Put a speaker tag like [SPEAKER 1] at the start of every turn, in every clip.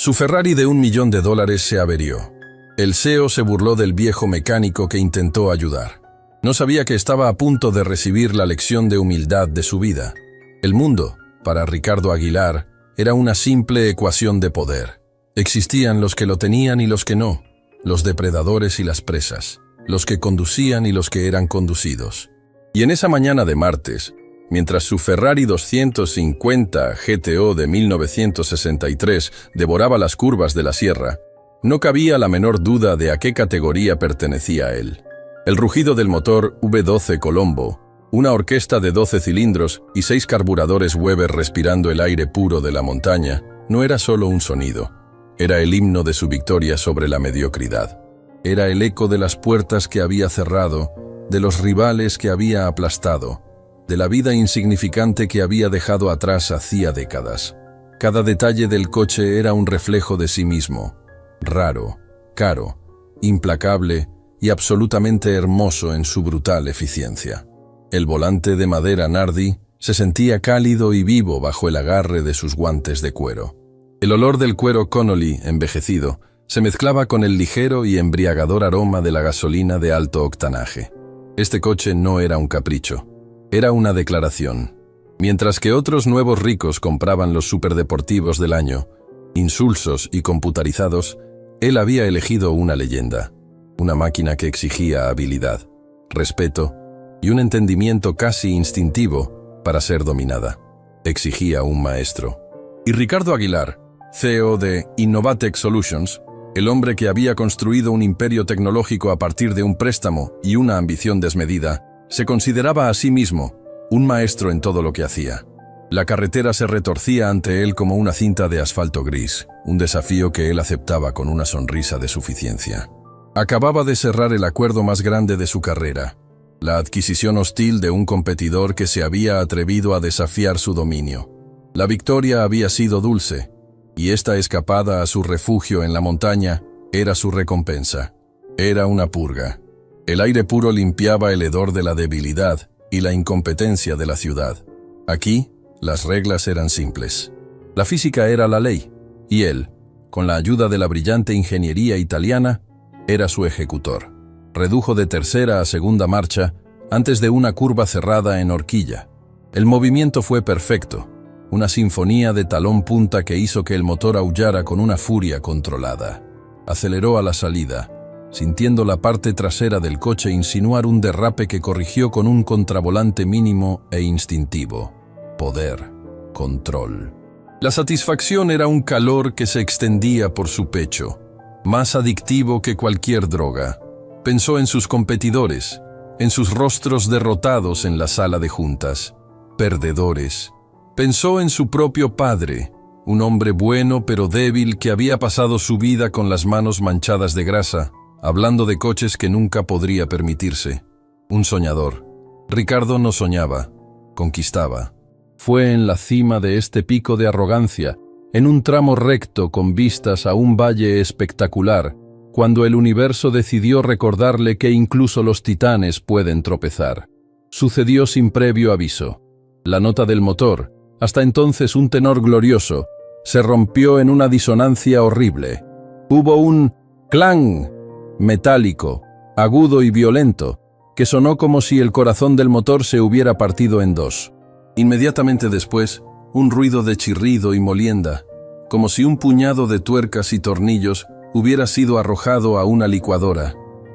[SPEAKER 1] Su Ferrari de $1.000.000 se averió. El CEO se burló del viejo mecánico que intentó ayudar. No sabía que estaba a punto de recibir la lección de humildad de su vida. El mundo, para Ricardo Aguilar, era una simple ecuación de poder. Existían los que lo tenían y los que no, los depredadores y las presas, los que conducían y los que eran conducidos. Y en esa mañana de martes, mientras su Ferrari 250 GTO de 1963 devoraba las curvas de la sierra, no cabía la menor duda de a qué categoría pertenecía él. El rugido del motor V12 Colombo, una orquesta de 12 cilindros y 6 carburadores Weber respirando el aire puro de la montaña, no era solo un sonido. Era el himno de su victoria sobre la mediocridad. Era el eco de las puertas que había cerrado, de los rivales que había aplastado, de la vida insignificante que había dejado atrás hacía décadas. Cada detalle del coche era un reflejo de sí mismo, raro, caro, implacable y absolutamente hermoso en su brutal eficiencia. El volante de madera Nardi se sentía cálido y vivo bajo el agarre de sus guantes de cuero. El olor del cuero Connolly envejecido se mezclaba con el ligero y embriagador aroma de la gasolina de alto octanaje. Este coche no era un capricho, era una declaración. Mientras que otros nuevos ricos compraban los superdeportivos del año, insulsos y computarizados, él había elegido una leyenda, una máquina que exigía habilidad, respeto y un entendimiento casi instintivo para ser dominada. Exigía un maestro. Y Ricardo Aguilar, CEO de Innovatech Solutions, el hombre que había construido un imperio tecnológico a partir de un préstamo y una ambición desmedida, se consideraba a sí mismo un maestro en todo lo que hacía. La carretera se retorcía ante él como una cinta de asfalto gris, un desafío que él aceptaba con una sonrisa de suficiencia. Acababa de cerrar el acuerdo más grande de su carrera, la adquisición hostil de un competidor que se había atrevido a desafiar su dominio. La victoria había sido dulce, y esta escapada a su refugio en la montaña era su recompensa. Era una purga. El aire puro limpiaba el hedor de la debilidad y la incompetencia de la ciudad. Aquí, las reglas eran simples. La física era la ley, y él, con la ayuda de la brillante ingeniería italiana, era su ejecutor. Redujo de tercera a segunda marcha antes de una curva cerrada en horquilla. El movimiento fue perfecto, una sinfonía de talón punta que hizo que el motor aullara con una furia controlada. Aceleró a la salida, sintiendo la parte trasera del coche insinuar un derrape que corrigió con un contravolante mínimo e instintivo. Poder, control. La satisfacción era un calor que se extendía por su pecho, más adictivo que cualquier droga. Pensó en sus competidores, en sus rostros derrotados en la sala de juntas, perdedores. Pensó en su propio padre, un hombre bueno pero débil que había pasado su vida con las manos manchadas de grasa, hablando de coches que nunca podría permitirse. Un soñador. Ricardo no soñaba, conquistaba. Fue en la cima de este pico de arrogancia, en un tramo recto con vistas a un valle espectacular, cuando el universo decidió recordarle que incluso los titanes pueden tropezar. Sucedió sin previo aviso. La nota del motor, hasta entonces un tenor glorioso, se rompió en una disonancia horrible. Hubo un clang metálico, agudo y violento, que sonó como si el corazón del motor se hubiera partido en dos. Inmediatamente después, un ruido de chirrido y molienda, como si un puñado de tuercas y tornillos hubiera sido arrojado a una licuadora.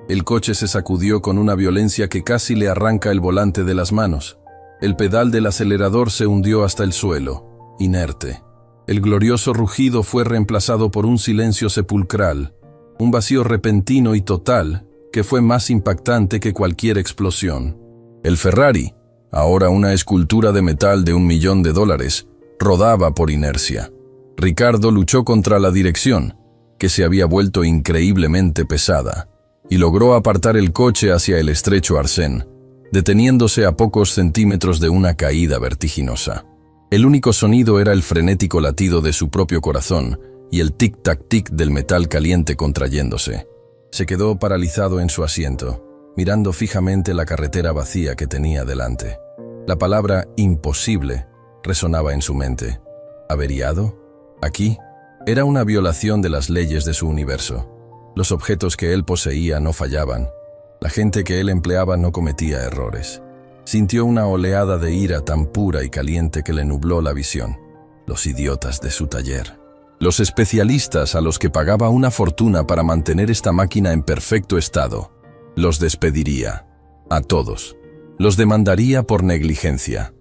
[SPEAKER 1] El coche se sacudió con una violencia que casi le arranca el volante de las manos. El pedal del acelerador se hundió hasta el suelo, inerte. El glorioso rugido fue reemplazado por un silencio sepulcral, un vacío repentino y total que fue más impactante que cualquier explosión. El Ferrari, ahora una escultura de metal de $1.000.000, rodaba por inercia. Ricardo luchó contra la dirección, que se había vuelto increíblemente pesada, y logró apartar el coche hacia el estrecho arcén, deteniéndose a pocos centímetros de una caída vertiginosa. El único sonido era el frenético latido de su propio corazón y el tic-tac-tic del metal caliente contrayéndose. Se quedó paralizado en su asiento, mirando fijamente la carretera vacía que tenía delante. La palabra imposible resonaba en su mente. ¿Averiado? Aquí, Era una violación de las leyes de su universo. Los objetos que él poseía no fallaban. La gente que él empleaba no cometía errores. Sintió una oleada de ira tan pura y caliente que le nubló la visión. Los idiotas de su taller. Los especialistas a los que pagaba una fortuna para mantener esta máquina en perfecto estado. Los despediría. A todos. Los demandaría por negligencia.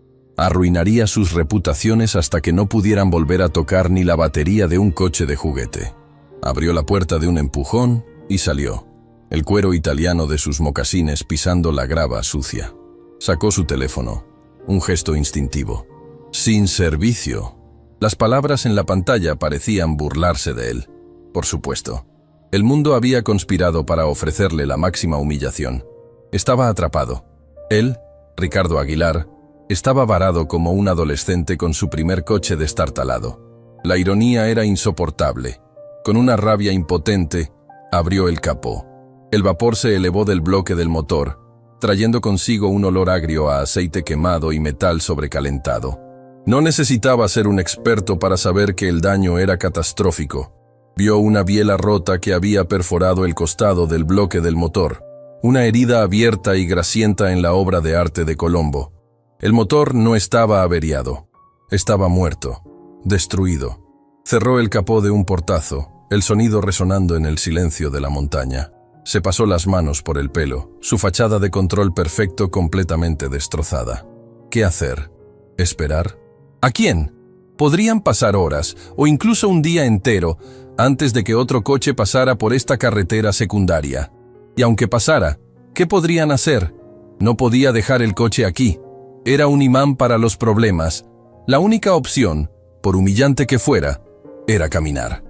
[SPEAKER 1] Arruinaría sus reputaciones hasta que no pudieran volver a tocar ni la batería de un coche de juguete. Abrió la puerta de un empujón y salió, el cuero italiano de sus mocasines pisando la grava sucia. Sacó su teléfono, un gesto instintivo. Sin servicio. Las palabras en la pantalla parecían burlarse de él. Por supuesto. El mundo había conspirado para ofrecerle la máxima humillación. Estaba atrapado. Él, Ricardo Aguilar, estaba varado como un adolescente con su primer coche destartalado. La ironía era insoportable. Con una rabia impotente, abrió el capó. El vapor se elevó del bloque del motor, trayendo consigo un olor agrio a aceite quemado y metal sobrecalentado. No necesitaba ser un experto para saber que el daño era catastrófico. Vio una biela rota que había perforado el costado del bloque del motor, una herida abierta y grasienta en la obra de arte de Colombo. El motor no estaba averiado, estaba muerto, destruido. Cerró el capó de un portazo, el sonido resonando en el silencio de la montaña. Se pasó las manos por el pelo, su fachada de control perfecto completamente destrozada. ¿Qué hacer? ¿Esperar? ¿A quién? Podrían pasar horas, o incluso un día entero, antes de que otro coche pasara por esta carretera secundaria. Y aunque pasara, ¿qué podrían hacer? No podía dejar el coche aquí. Era un imán para los problemas. La única opción, por humillante que fuera, era caminar.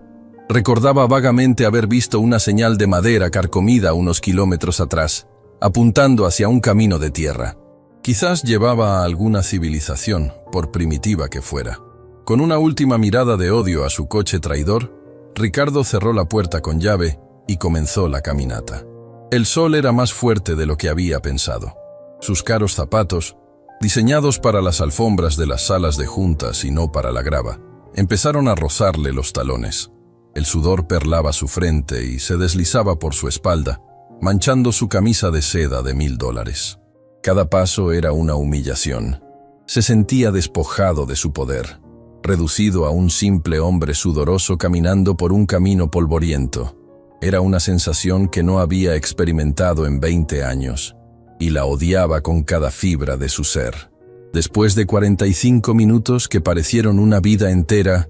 [SPEAKER 1] Recordaba vagamente haber visto una señal de madera carcomida unos kilómetros atrás, apuntando hacia un camino de tierra. Quizás llevaba a alguna civilización, por primitiva que fuera. Con una última mirada de odio a su coche traidor, Ricardo cerró la puerta con llave y comenzó la caminata. El sol era más fuerte de lo que había pensado. Sus caros zapatos, diseñados para las alfombras de las salas de juntas y no para la grava, empezaron a rozarle los talones. El sudor perlaba su frente y se deslizaba por su espalda, manchando su camisa de seda de $1000. Cada paso era una humillación. Se sentía despojado de su poder, reducido a un simple hombre sudoroso caminando por un camino polvoriento. Era una sensación que no había experimentado en 20 años, y la odiaba con cada fibra de su ser. Después de 45 minutos que parecieron una vida entera,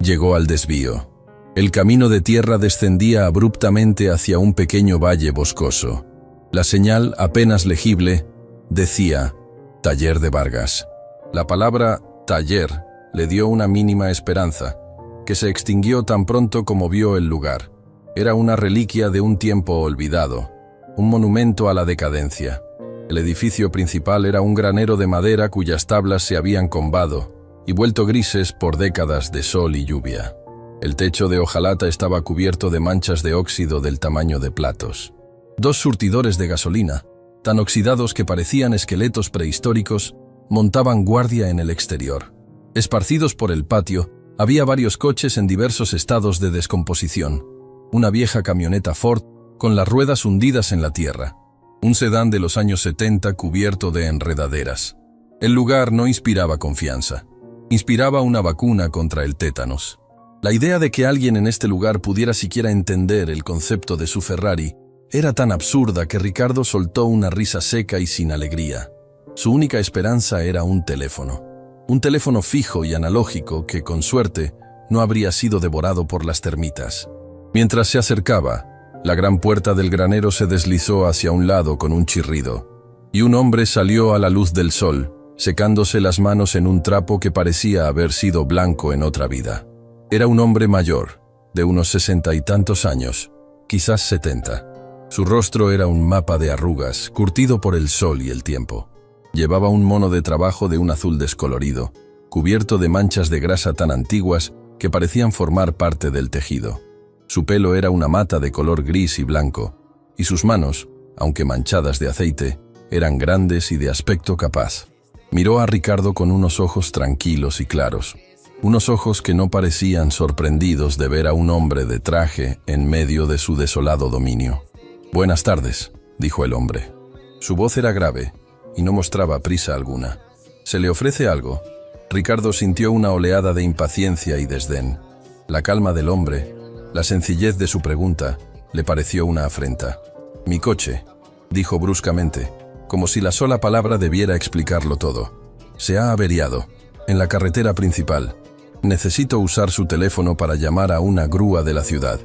[SPEAKER 1] llegó al desvío. El camino de tierra descendía abruptamente hacia un pequeño valle boscoso. La señal, apenas legible, decía «Taller de Vargas». La palabra «taller» le dio una mínima esperanza, que se extinguió tan pronto como vio el lugar. Era una reliquia de un tiempo olvidado, un monumento a la decadencia. El edificio principal era un granero de madera cuyas tablas se habían combado y vuelto grises por décadas de sol y lluvia. El techo de hojalata estaba cubierto de manchas de óxido del tamaño de platos. 2 surtidores de gasolina, tan oxidados que parecían esqueletos prehistóricos, montaban guardia en el exterior. Esparcidos por el patio, había varios coches en diversos estados de descomposición. Una vieja camioneta Ford con las ruedas hundidas en la tierra. Un sedán de los años 70 cubierto de enredaderas. El lugar no inspiraba confianza. Inspiraba una vacuna contra el tétanos. La idea de que alguien en este lugar pudiera siquiera entender el concepto de su Ferrari era tan absurda que Ricardo soltó una risa seca y sin alegría. Su única esperanza era un teléfono. Un teléfono fijo y analógico que, con suerte, no habría sido devorado por las termitas. Mientras se acercaba, la gran puerta del granero se deslizó hacia un lado con un chirrido, y un hombre salió a la luz del sol, secándose las manos en un trapo que parecía haber sido blanco en otra vida. Era un hombre mayor, de unos 60 y tantos años, quizás 70. Su rostro era un mapa de arrugas, curtido por el sol y el tiempo. Llevaba un mono de trabajo de un azul descolorido, cubierto de manchas de grasa tan antiguas que parecían formar parte del tejido. Su pelo era una mata de color gris y blanco, y sus manos, aunque manchadas de aceite, eran grandes y de aspecto capaz. Miró a Ricardo con unos ojos tranquilos y claros. unos ojos que no parecían sorprendidos de ver a un hombre de traje en medio de su desolado dominio. «Buenas tardes», dijo el hombre. Su voz era grave y no mostraba prisa alguna. «¿Se le ofrece algo?» Ricardo sintió una oleada de impaciencia y desdén. La calma del hombre, la sencillez de su pregunta, le pareció una afrenta. «Mi coche», dijo bruscamente, como si la sola palabra debiera explicarlo todo. «Se ha averiado, en la carretera principal. Necesito usar su teléfono para llamar a una grúa de la ciudad».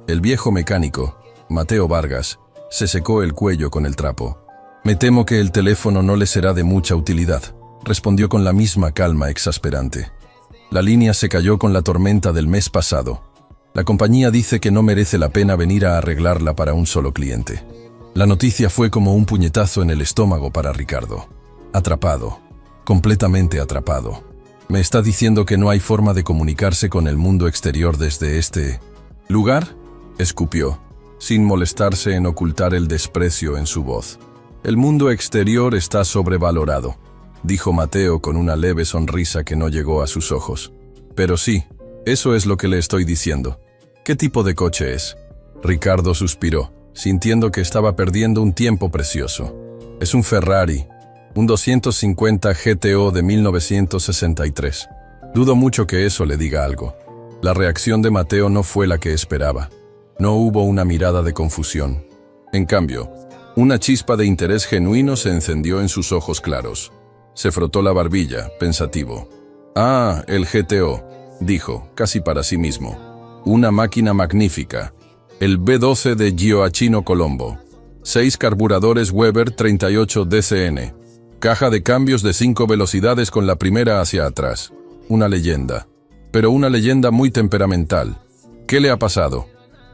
[SPEAKER 1] El viejo mecánico, Mateo Vargas, se secó el cuello con el trapo. «Me temo que el teléfono no le será de mucha utilidad», respondió con la misma calma exasperante. «La línea se cayó con la tormenta del mes pasado. La compañía dice que no merece la pena venir a arreglarla para un solo cliente». La noticia fue como un puñetazo en el estómago para Ricardo. Atrapado, completamente atrapado. «¿Me está diciendo que no hay forma de comunicarse con el mundo exterior desde este lugar?», escupió, sin molestarse en ocultar el desprecio en su voz. «El mundo exterior está sobrevalorado», dijo Mateo con una leve sonrisa que no llegó a sus ojos. «Pero sí, eso es lo que le estoy diciendo». «¿Qué tipo de coche es?». Ricardo suspiró, sintiendo que estaba perdiendo un tiempo precioso. «Es un Ferrari, un 250 GTO de 1963. Dudo mucho que eso le diga algo». La reacción de Mateo no fue la que esperaba. No hubo una mirada de confusión. En cambio, una chispa de interés genuino se encendió en sus ojos claros. Se frotó la barbilla, pensativo. «Ah, el GTO», dijo, casi para sí mismo. «Una máquina magnífica. El B12 de Gioacchino Colombo. 6 carburadores Weber 38 DCN. Caja de cambios de 5 velocidades con la primera hacia atrás. Una leyenda. Pero una leyenda muy temperamental. ¿Qué le ha pasado?».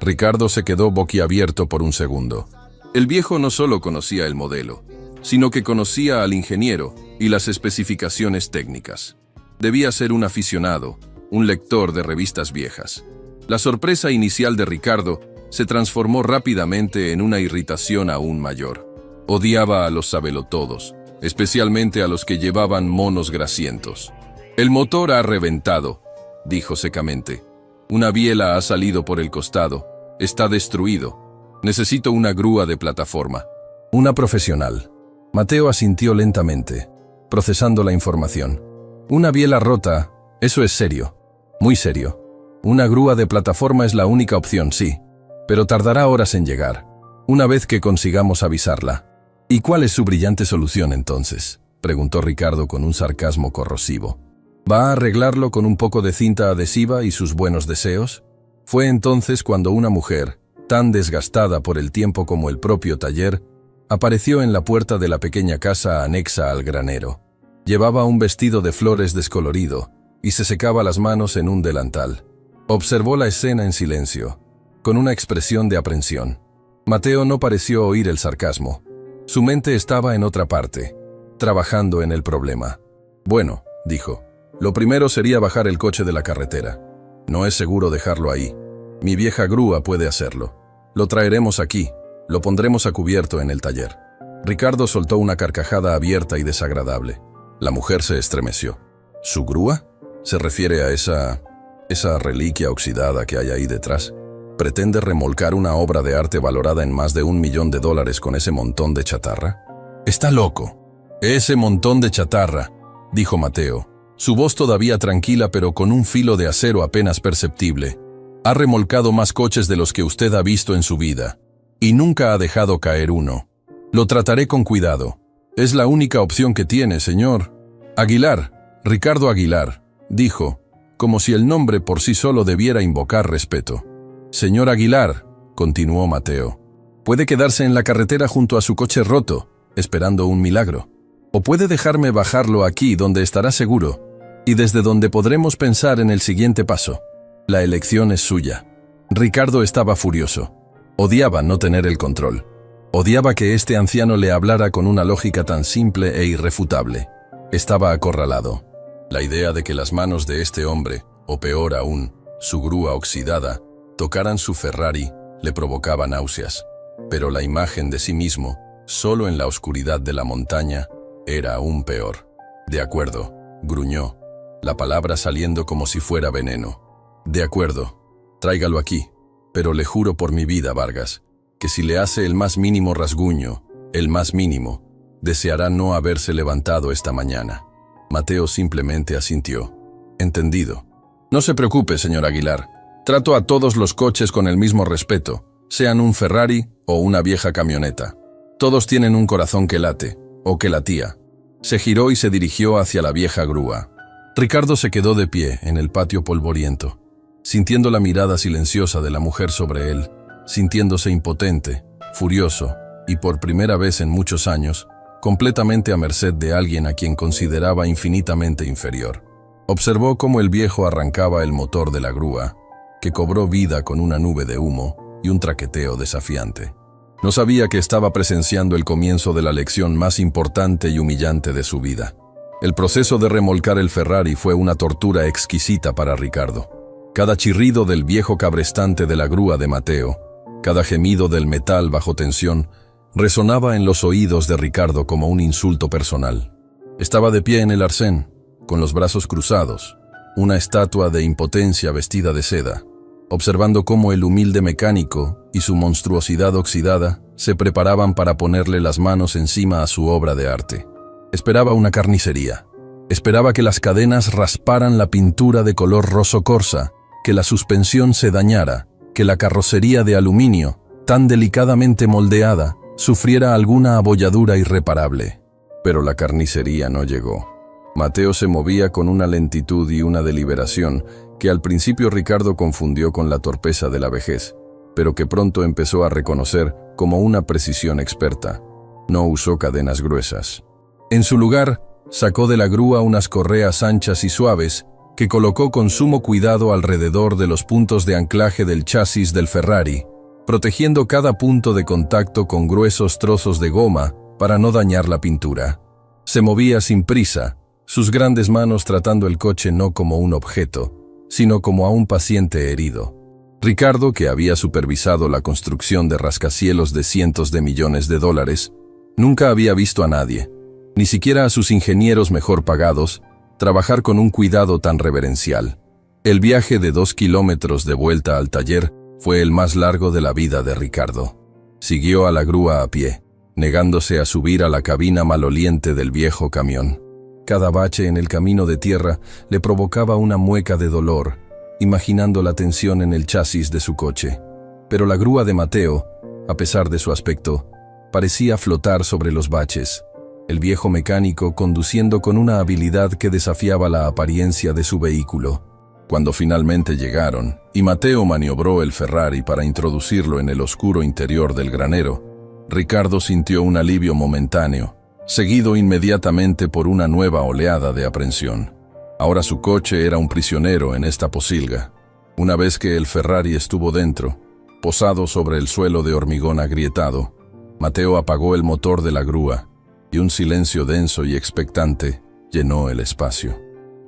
[SPEAKER 1] Ricardo se quedó boquiabierto por un segundo. El viejo no solo conocía el modelo, sino que conocía al ingeniero y las especificaciones técnicas. Debía ser un aficionado, un lector de revistas viejas. La sorpresa inicial de Ricardo se transformó rápidamente en una irritación aún mayor. Odiaba a los sabelotodos, especialmente a los que llevaban monos grasientos. «El motor ha reventado», dijo secamente. «Una biela ha salido por el costado. Está destruido. Necesito una grúa de plataforma». «Una profesional». Mateo asintió lentamente, procesando la información. «Una biela rota, eso es serio, muy serio. Una grúa de plataforma es la única opción, sí, pero tardará horas en llegar, una vez que consigamos avisarla». «¿Y cuál es su brillante solución entonces?», preguntó Ricardo con un sarcasmo corrosivo. «¿Va a arreglarlo con un poco de cinta adhesiva y sus buenos deseos?». Fue entonces cuando una mujer, tan desgastada por el tiempo como el propio taller, apareció en la puerta de la pequeña casa anexa al granero. Llevaba un vestido de flores descolorido y se secaba las manos en un delantal. Observó la escena en silencio, con una expresión de aprensión. Mateo no pareció oír el sarcasmo. Su mente estaba en otra parte, trabajando en el problema. «Bueno», dijo, «lo primero sería bajar el coche de la carretera. No es seguro dejarlo ahí. Mi vieja grúa puede hacerlo. Lo traeremos aquí, lo pondremos a cubierto en el taller». Ricardo soltó una carcajada abierta y desagradable. La mujer se estremeció. «¿Su grúa? ¿Se refiere a esa reliquia oxidada que hay ahí detrás? ¿Pretende remolcar una obra de arte valorada en más de $1 millón con ese montón de chatarra?». «Está loco». «Ese montón de chatarra», dijo Mateo, su voz todavía tranquila pero con un filo de acero apenas perceptible. «Ha remolcado más coches de los que usted ha visto en su vida, y nunca ha dejado caer uno. Lo trataré con cuidado. Es la única opción que tiene, señor». «Aguilar, Ricardo Aguilar», dijo, como si el nombre por sí solo debiera invocar respeto. «Señor Aguilar», continuó Mateo, «puede quedarse en la carretera junto a su coche roto, esperando un milagro. O puede dejarme bajarlo aquí donde estará seguro, y desde donde podremos pensar en el siguiente paso. La elección es suya». Ricardo estaba furioso. Odiaba no tener el control. Odiaba que este anciano le hablara con una lógica tan simple e irrefutable. Estaba acorralado. La idea de que las manos de este hombre, o peor aún, su grúa oxidada, tocaran su Ferrari, le provocaba náuseas. Pero la imagen de sí mismo, solo en la oscuridad de la montaña, era aún peor. «De acuerdo», gruñó. la palabra saliendo como si fuera veneno. De acuerdo, tráigalo aquí, pero le juro por mi vida, Vargas, que si le hace el más mínimo rasguño, el más mínimo, deseará no haberse levantado esta mañana. Mateo simplemente asintió. Entendido. No se preocupe, señor Aguilar. Trato a todos los coches con el mismo respeto, sean un Ferrari o una vieja camioneta. Todos tienen un corazón que late, o que latía. Se giró y se dirigió hacia la vieja grúa. Ricardo se quedó de pie en el patio polvoriento, sintiendo la mirada silenciosa de la mujer sobre él, sintiéndose impotente, furioso y por primera vez en muchos años, completamente a merced de alguien a quien consideraba infinitamente inferior. Observó cómo el viejo arrancaba el motor de la grúa, que cobró vida con una nube de humo y un traqueteo desafiante. No sabía que estaba presenciando el comienzo de la lección más importante y humillante de su vida. El proceso de remolcar el Ferrari fue una tortura exquisita para Ricardo. Cada chirrido del viejo cabrestante de la grúa de Mateo, cada gemido del metal bajo tensión, resonaba en los oídos de Ricardo como un insulto personal. Estaba de pie en el arcén, con los brazos cruzados, una estatua de impotencia vestida de seda, observando cómo el humilde mecánico y su monstruosidad oxidada se preparaban para ponerle las manos encima a su obra de arte. Esperaba una carnicería. Esperaba que las cadenas rasparan la pintura de color roso corsa, que la suspensión se dañara, que la carrocería de aluminio, tan delicadamente moldeada, sufriera alguna abolladura irreparable. Pero la carnicería no llegó. Mateo se movía con una lentitud y una deliberación que al principio Ricardo confundió con la torpeza de la vejez, pero que pronto empezó a reconocer como una precisión experta. No usó cadenas gruesas. En su lugar, sacó de la grúa unas correas anchas y suaves que colocó con sumo cuidado alrededor de los puntos de anclaje del chasis del Ferrari, protegiendo cada punto de contacto con gruesos trozos de goma para no dañar la pintura. Se movía sin prisa, sus grandes manos tratando el coche no como un objeto, sino como a un paciente herido. Ricardo, que había supervisado la construcción de rascacielos de cientos de millones de dólares, nunca había visto a nadie, ni siquiera a sus ingenieros mejor pagados, trabajar con un cuidado tan reverencial. El viaje de 2 kilómetros de vuelta al taller fue el más largo de la vida de Ricardo. Siguió a la grúa a pie, negándose a subir a la cabina maloliente del viejo camión. Cada bache en el camino de tierra le provocaba una mueca de dolor, imaginando la tensión en el chasis de su coche. Pero la grúa de Mateo, a pesar de su aspecto, parecía flotar sobre los baches, el viejo mecánico conduciendo con una habilidad que desafiaba la apariencia de su vehículo. Cuando finalmente llegaron, y Mateo maniobró el Ferrari para introducirlo en el oscuro interior del granero, Ricardo sintió un alivio momentáneo, seguido inmediatamente por una nueva oleada de aprensión. Ahora su coche era un prisionero en esta posilga. Una vez que el Ferrari estuvo dentro, posado sobre el suelo de hormigón agrietado, Mateo apagó el motor de la grúa, y un silencio denso y expectante llenó el espacio.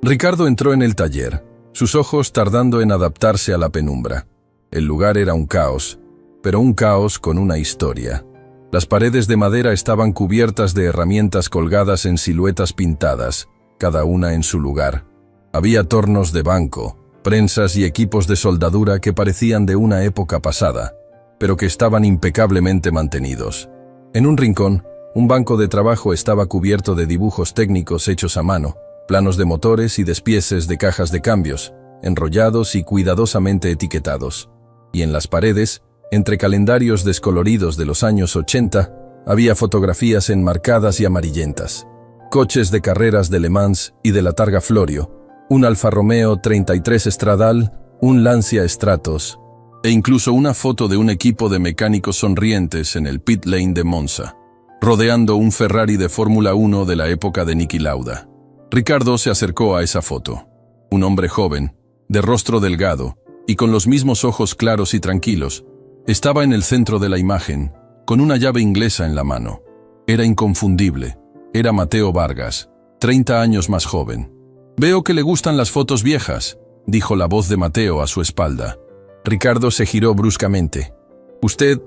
[SPEAKER 1] Ricardo entró en el taller, sus ojos tardando en adaptarse a la penumbra. El lugar era un caos, pero un caos con una historia. Las paredes de madera estaban cubiertas de herramientas colgadas en siluetas pintadas, cada una en su lugar. Había tornos de banco, prensas y equipos de soldadura que parecían de una época pasada, pero que estaban impecablemente mantenidos. En un rincón, un banco de trabajo estaba cubierto de dibujos técnicos hechos a mano, planos de motores y despieces de cajas de cambios, enrollados y cuidadosamente etiquetados. Y en las paredes, entre calendarios descoloridos de los años 80, había fotografías enmarcadas y amarillentas. Coches de carreras de Le Mans y de la Targa Florio, un Alfa Romeo 33 Stradale, un Lancia Stratos, e incluso una foto de un equipo de mecánicos sonrientes en el pit lane de Monza, rodeando un Ferrari de Fórmula 1 de la época de Niki Lauda. Ricardo se acercó a esa foto. Un hombre joven, de rostro delgado y con los mismos ojos claros y tranquilos, estaba en el centro de la imagen, con una llave inglesa en la mano. Era inconfundible. Era Mateo Vargas, 30 años más joven. «Veo que le gustan las fotos viejas», dijo la voz de Mateo a su espalda. Ricardo se giró bruscamente. «¿Usted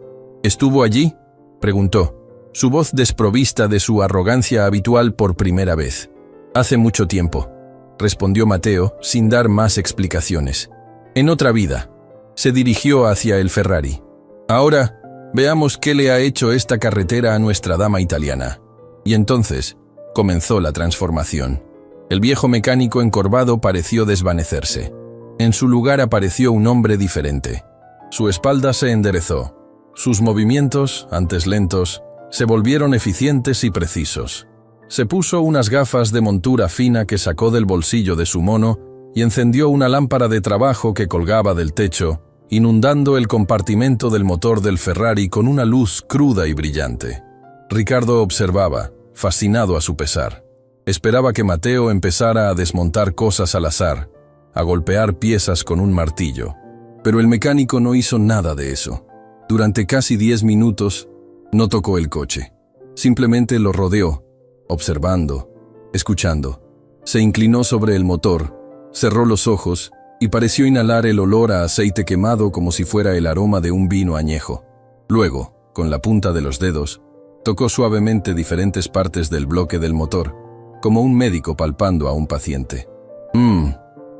[SPEAKER 1] estuvo allí?», preguntó, su voz desprovista de su arrogancia habitual por primera vez. «Hace mucho tiempo». respondió Mateo sin dar más explicaciones. En otra vida. Se dirigió hacia el Ferrari. Ahora, veamos qué le ha hecho esta carretera a nuestra dama italiana. Y entonces, comenzó la transformación. El viejo mecánico encorvado pareció desvanecerse. En su lugar apareció un hombre diferente. Su espalda se enderezó. Sus movimientos, antes lentos, se volvieron eficientes y precisos. Se puso unas gafas de montura fina que sacó del bolsillo de su mono y encendió una lámpara de trabajo que colgaba del techo, inundando el compartimento del motor del Ferrari con una luz cruda y brillante. Ricardo observaba, fascinado a su pesar. Esperaba que Mateo empezara a desmontar cosas al azar, a golpear piezas con un martillo. Pero el mecánico no hizo nada de eso. Durante casi 10 minutos, no tocó el coche. Simplemente lo rodeó, observando, escuchando. Se inclinó sobre el motor, cerró los ojos y pareció inhalar el olor a aceite quemado como si fuera el aroma de un vino añejo. Luego, con la punta de los dedos, tocó suavemente diferentes partes del bloque del motor, como un médico palpando a un paciente.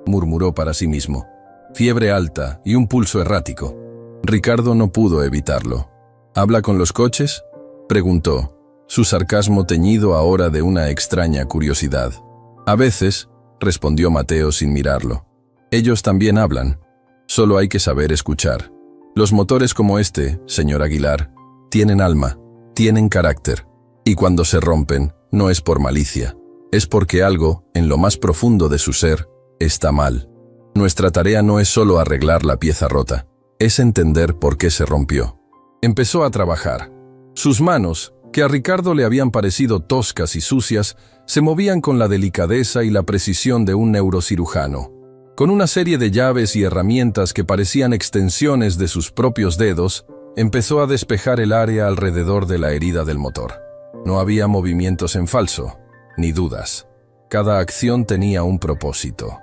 [SPEAKER 1] Murmuró para sí mismo. Fiebre alta y un pulso errático. Ricardo no pudo evitarlo. ¿Habla con los coches?, preguntó, su sarcasmo teñido ahora de una extraña curiosidad. A veces, respondió Mateo sin mirarlo. Ellos también hablan. Solo hay que saber escuchar. Los motores como este, señor Aguilar, tienen alma, tienen carácter. Y cuando se rompen, no es por malicia. Es porque algo, en lo más profundo de su ser, está mal. Nuestra tarea no es solo arreglar la pieza rota, es entender por qué se rompió. Empezó a trabajar. Sus manos, que a Ricardo le habían parecido toscas y sucias, se movían con la delicadeza y la precisión de un neurocirujano. Con una serie de llaves y herramientas que parecían extensiones de sus propios dedos, empezó a despejar el área alrededor de la herida del motor. No había movimientos en falso, ni dudas. Cada acción tenía un propósito.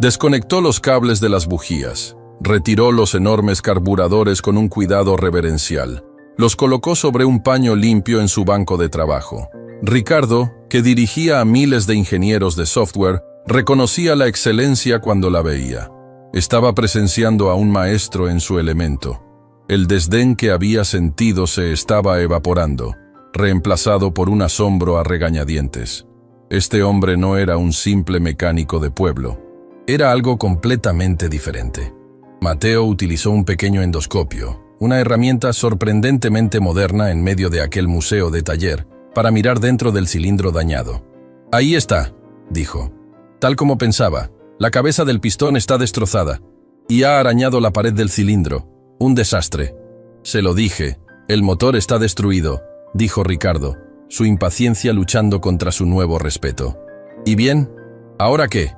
[SPEAKER 1] Desconectó los cables de las bujías, retiró los enormes carburadores con un cuidado reverencial, los colocó sobre un paño limpio en su banco de trabajo. Ricardo, que dirigía a miles de ingenieros de software, reconocía la excelencia cuando la veía. Estaba presenciando a un maestro en su elemento. El desdén que había sentido se estaba evaporando, reemplazado por un asombro a regañadientes. Este hombre no era un simple mecánico de pueblo. Era algo completamente diferente. Mateo utilizó un pequeño endoscopio, una herramienta sorprendentemente moderna en medio de aquel museo de taller, para mirar dentro del cilindro dañado. «Ahí está», dijo. Tal como pensaba, la cabeza del pistón está destrozada y ha arañado la pared del cilindro. Un desastre. «Se lo dije, el motor está destruido», dijo Ricardo, su impaciencia luchando contra su nuevo respeto. «¿Y bien? ¿Ahora qué?»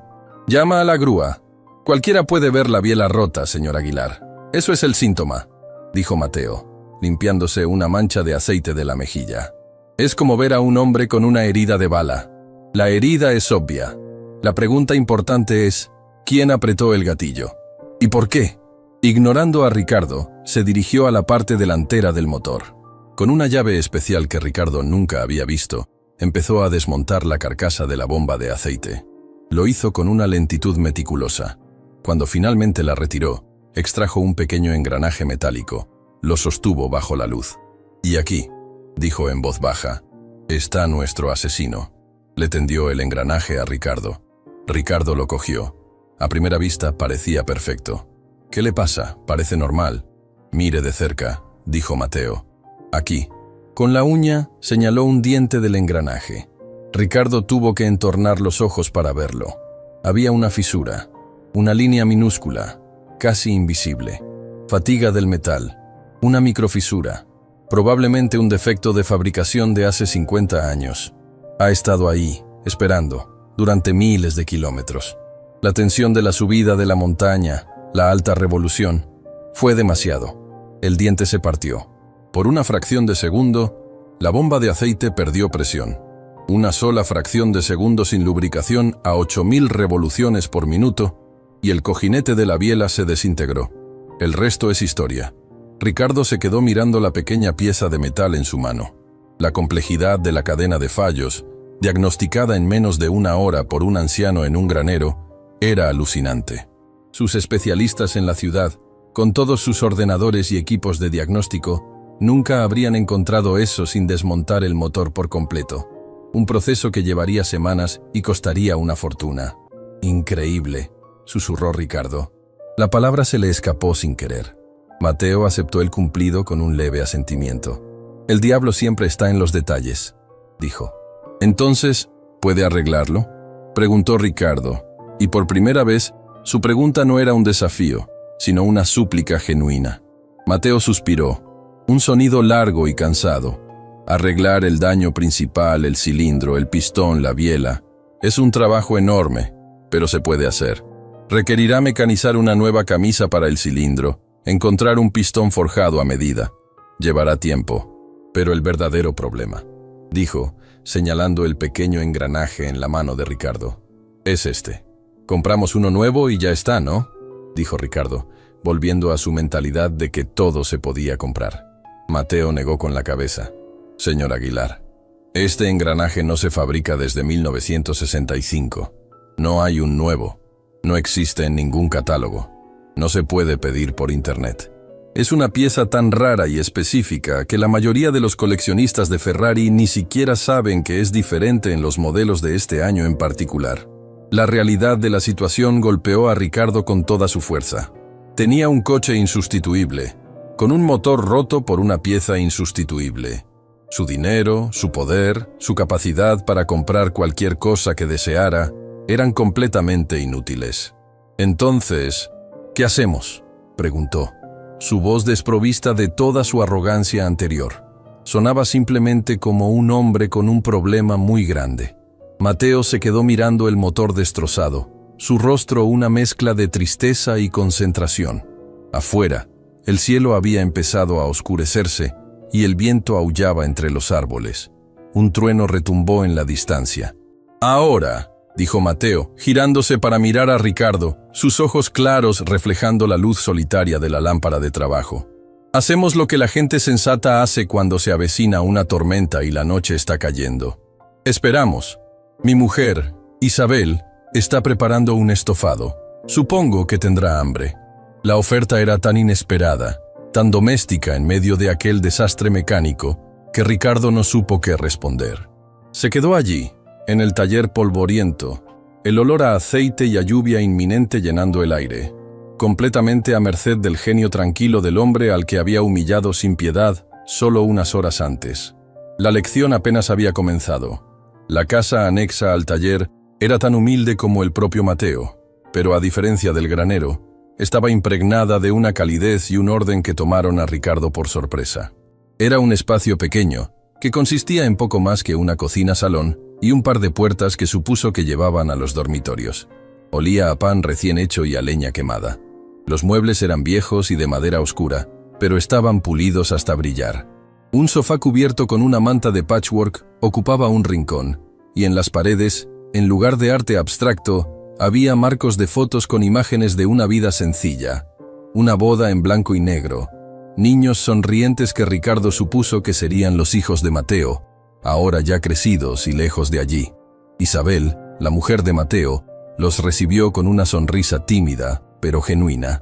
[SPEAKER 1] «Llama a la grúa. Cualquiera puede ver la biela rota, señor Aguilar. Eso es el síntoma», dijo Mateo, limpiándose una mancha de aceite de la mejilla. «Es como ver a un hombre con una herida de bala. La herida es obvia. La pregunta importante es, ¿quién apretó el gatillo? ¿Y por qué?». Ignorando a Ricardo, se dirigió a la parte delantera del motor. Con una llave especial que Ricardo nunca había visto, empezó a desmontar la carcasa de la bomba de aceite. Lo hizo con una lentitud meticulosa. Cuando finalmente la retiró, extrajo un pequeño engranaje metálico, lo sostuvo bajo la luz. «Y aquí», dijo en voz baja, «está nuestro asesino». Le tendió el engranaje a Ricardo. Ricardo lo cogió. A primera vista parecía perfecto. «¿Qué le pasa? Parece normal». «Mire de cerca», dijo Mateo. «Aquí». Con la uña señaló un diente del engranaje. Ricardo tuvo que entornar los ojos para verlo. Había una fisura, una línea minúscula, casi invisible. Fatiga del metal, una microfisura, probablemente un defecto de fabricación de hace 50 años. Ha estado ahí, esperando, durante miles de kilómetros. La tensión de la subida de la montaña, la alta revolución, fue demasiado. El diente se partió. Por una fracción de segundo, la bomba de aceite perdió presión. Una sola fracción de segundo sin lubricación a 8000 revoluciones por minuto, y el cojinete de la biela se desintegró. El resto es historia. Ricardo se quedó mirando la pequeña pieza de metal en su mano. La complejidad de la cadena de fallos, diagnosticada en menos de una hora por un anciano en un granero, era alucinante. Sus especialistas en la ciudad, con todos sus ordenadores y equipos de diagnóstico, nunca habrían encontrado eso sin desmontar el motor por completo. Un proceso que llevaría semanas y costaría una fortuna. «Increíble», susurró Ricardo. La palabra se le escapó sin querer. Mateo aceptó el cumplido con un leve asentimiento. «El diablo siempre está en los detalles», dijo. «Entonces, ¿puede arreglarlo?», preguntó Ricardo, y por primera vez, su pregunta no era un desafío, sino una súplica genuina. Mateo suspiró, un sonido largo y cansado. Arreglar el daño principal, el cilindro, el pistón, la biela, es un trabajo enorme, pero se puede hacer. Requerirá mecanizar una nueva camisa para el cilindro, encontrar un pistón forjado a medida. Llevará tiempo, pero el verdadero problema, dijo, señalando el pequeño engranaje en la mano de Ricardo, es este. Compramos uno nuevo y ya está, ¿no?, dijo Ricardo, volviendo a su mentalidad de que todo se podía comprar. Mateo negó con la cabeza. «Señor Aguilar, este engranaje no se fabrica desde 1965. No hay un nuevo. No existe en ningún catálogo. No se puede pedir por internet. Es una pieza tan rara y específica que la mayoría de los coleccionistas de Ferrari ni siquiera saben que es diferente en los modelos de este año en particular». La realidad de la situación golpeó a Ricardo con toda su fuerza. Tenía un coche insustituible, con un motor roto por una pieza insustituible. Su dinero, su poder, su capacidad para comprar cualquier cosa que deseara, eran completamente inútiles. «Entonces, ¿qué hacemos?», preguntó, su voz desprovista de toda su arrogancia anterior. Sonaba simplemente como un hombre con un problema muy grande. Mateo se quedó mirando el motor destrozado, su rostro una mezcla de tristeza y concentración. Afuera, el cielo había empezado a oscurecerse y el viento aullaba entre los árboles. Un trueno retumbó en la distancia. «Ahora», dijo Mateo, girándose para mirar a Ricardo, sus ojos claros reflejando la luz solitaria de la lámpara de trabajo. «Hacemos lo que la gente sensata hace cuando se avecina una tormenta y la noche está cayendo. Esperamos. Mi mujer, Isabel, está preparando un estofado. Supongo que tendrá hambre». La oferta era tan inesperada, tan doméstica en medio de aquel desastre mecánico, que Ricardo no supo qué responder. Se quedó allí, en el taller polvoriento, el olor a aceite y a lluvia inminente llenando el aire, completamente a merced del genio tranquilo del hombre al que había humillado sin piedad solo unas horas antes. La lección apenas había comenzado. La casa anexa al taller era tan humilde como el propio Mateo, pero a diferencia del granero, estaba impregnada de una calidez y un orden que tomaron a Ricardo por sorpresa. Era un espacio pequeño, que consistía en poco más que una cocina-salón y un par de puertas que supuso que llevaban a los dormitorios. Olía a pan recién hecho y a leña quemada. Los muebles eran viejos y de madera oscura, pero estaban pulidos hasta brillar. Un sofá cubierto con una manta de patchwork ocupaba un rincón, y en las paredes, en lugar de arte abstracto, había marcos de fotos con imágenes de una vida sencilla, una boda en blanco y negro, niños sonrientes que Ricardo supuso que serían los hijos de Mateo, ahora ya crecidos y lejos de allí. Isabel, la mujer de Mateo, los recibió con una sonrisa tímida, pero genuina.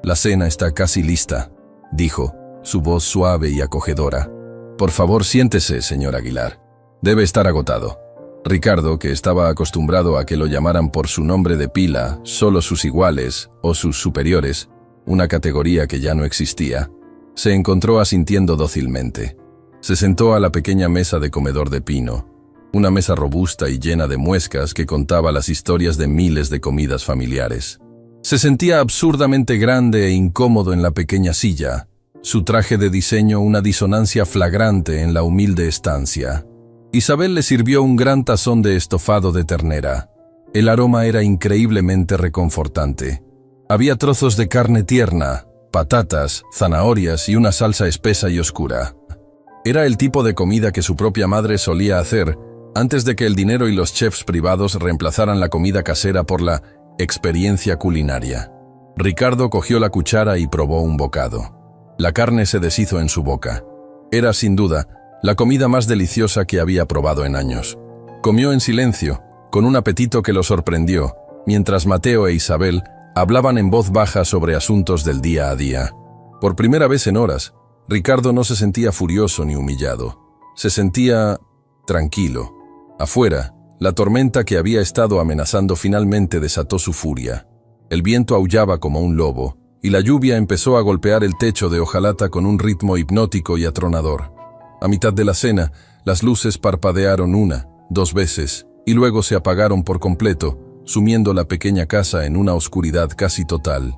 [SPEAKER 1] «La cena está casi lista», dijo, su voz suave y acogedora. «Por favor, siéntese, señor Aguilar. Debe estar agotado». Ricardo, que estaba acostumbrado a que lo llamaran por su nombre de pila, solo sus iguales o sus superiores, una categoría que ya no existía, se encontró asintiendo dócilmente. Se sentó a la pequeña mesa de comedor de pino, una mesa robusta y llena de muescas que contaba las historias de miles de comidas familiares. Se sentía absurdamente grande e incómodo en la pequeña silla, su traje de diseño una disonancia flagrante en la humilde estancia. Isabel le sirvió un gran tazón de estofado de ternera. El aroma era increíblemente reconfortante. Había trozos de carne tierna, patatas, zanahorias y una salsa espesa y oscura. Era el tipo de comida que su propia madre solía hacer antes de que el dinero y los chefs privados reemplazaran la comida casera por la experiencia culinaria. Ricardo cogió la cuchara y probó un bocado. La carne se deshizo en su boca. Era, sin duda, la comida más deliciosa que había probado en años. Comió en silencio, con un apetito que lo sorprendió, mientras Mateo e Isabel hablaban en voz baja sobre asuntos del día a día. Por primera vez en horas, Ricardo no se sentía furioso ni humillado. Se sentía tranquilo. Afuera, la tormenta que había estado amenazando finalmente desató su furia. El viento aullaba como un lobo, y la lluvia empezó a golpear el techo de hojalata con un ritmo hipnótico y atronador. A mitad de la cena, las luces parpadearon una, dos veces, y luego se apagaron por completo, sumiendo la pequeña casa en una oscuridad casi total.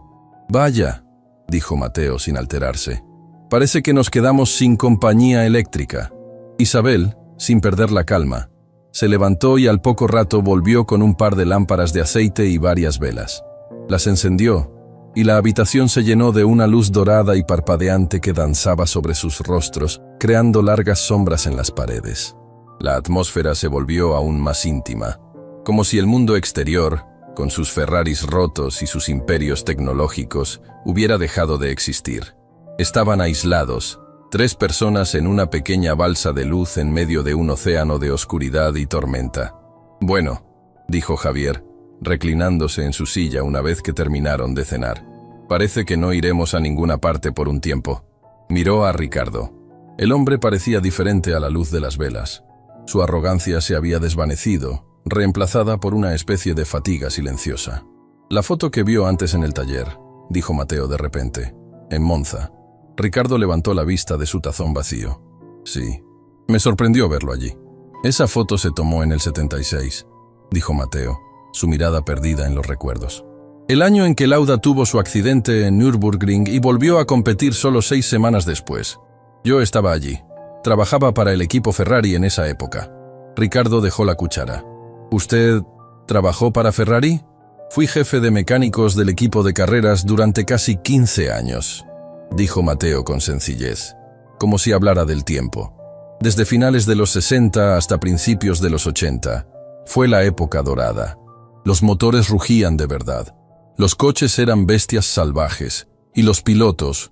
[SPEAKER 1] «Vaya», dijo Mateo sin alterarse. «Parece que nos quedamos sin compañía eléctrica». Isabel, sin perder la calma, se levantó y al poco rato volvió con un par de lámparas de aceite y varias velas. Las encendió, y la habitación se llenó de una luz dorada y parpadeante que danzaba sobre sus rostros, creando largas sombras en las paredes. La atmósfera se volvió aún más íntima, como si el mundo exterior, con sus Ferraris rotos y sus imperios tecnológicos, hubiera dejado de existir. Estaban aislados, 3 personas en una pequeña balsa de luz en medio de un océano de oscuridad y tormenta. «Bueno», dijo Javier, reclinándose en su silla una vez que terminaron de cenar. «Parece que no iremos a ninguna parte por un tiempo». Miró a Ricardo. El hombre parecía diferente a la luz de las velas. Su arrogancia se había desvanecido, reemplazada por una especie de fatiga silenciosa. «La foto que vio antes en el taller», dijo Mateo de repente, «en Monza». Ricardo levantó la vista de su tazón vacío. «Sí, me sorprendió verlo allí». «Esa foto se tomó en el 76», dijo Mateo, su mirada perdida en los recuerdos. «El año en que Lauda tuvo su accidente en Nürburgring y volvió a competir solo 6 semanas después. Yo estaba allí. Trabajaba para el equipo Ferrari en esa época». Ricardo dejó la cuchara. «¿Usted trabajó para Ferrari?» «Fui jefe de mecánicos del equipo de carreras durante casi 15 años», dijo Mateo con sencillez, como si hablara del tiempo. Desde finales de los 60 hasta principios de los 80, fue la época dorada. Los motores rugían de verdad. Los coches eran bestias salvajes, y los pilotos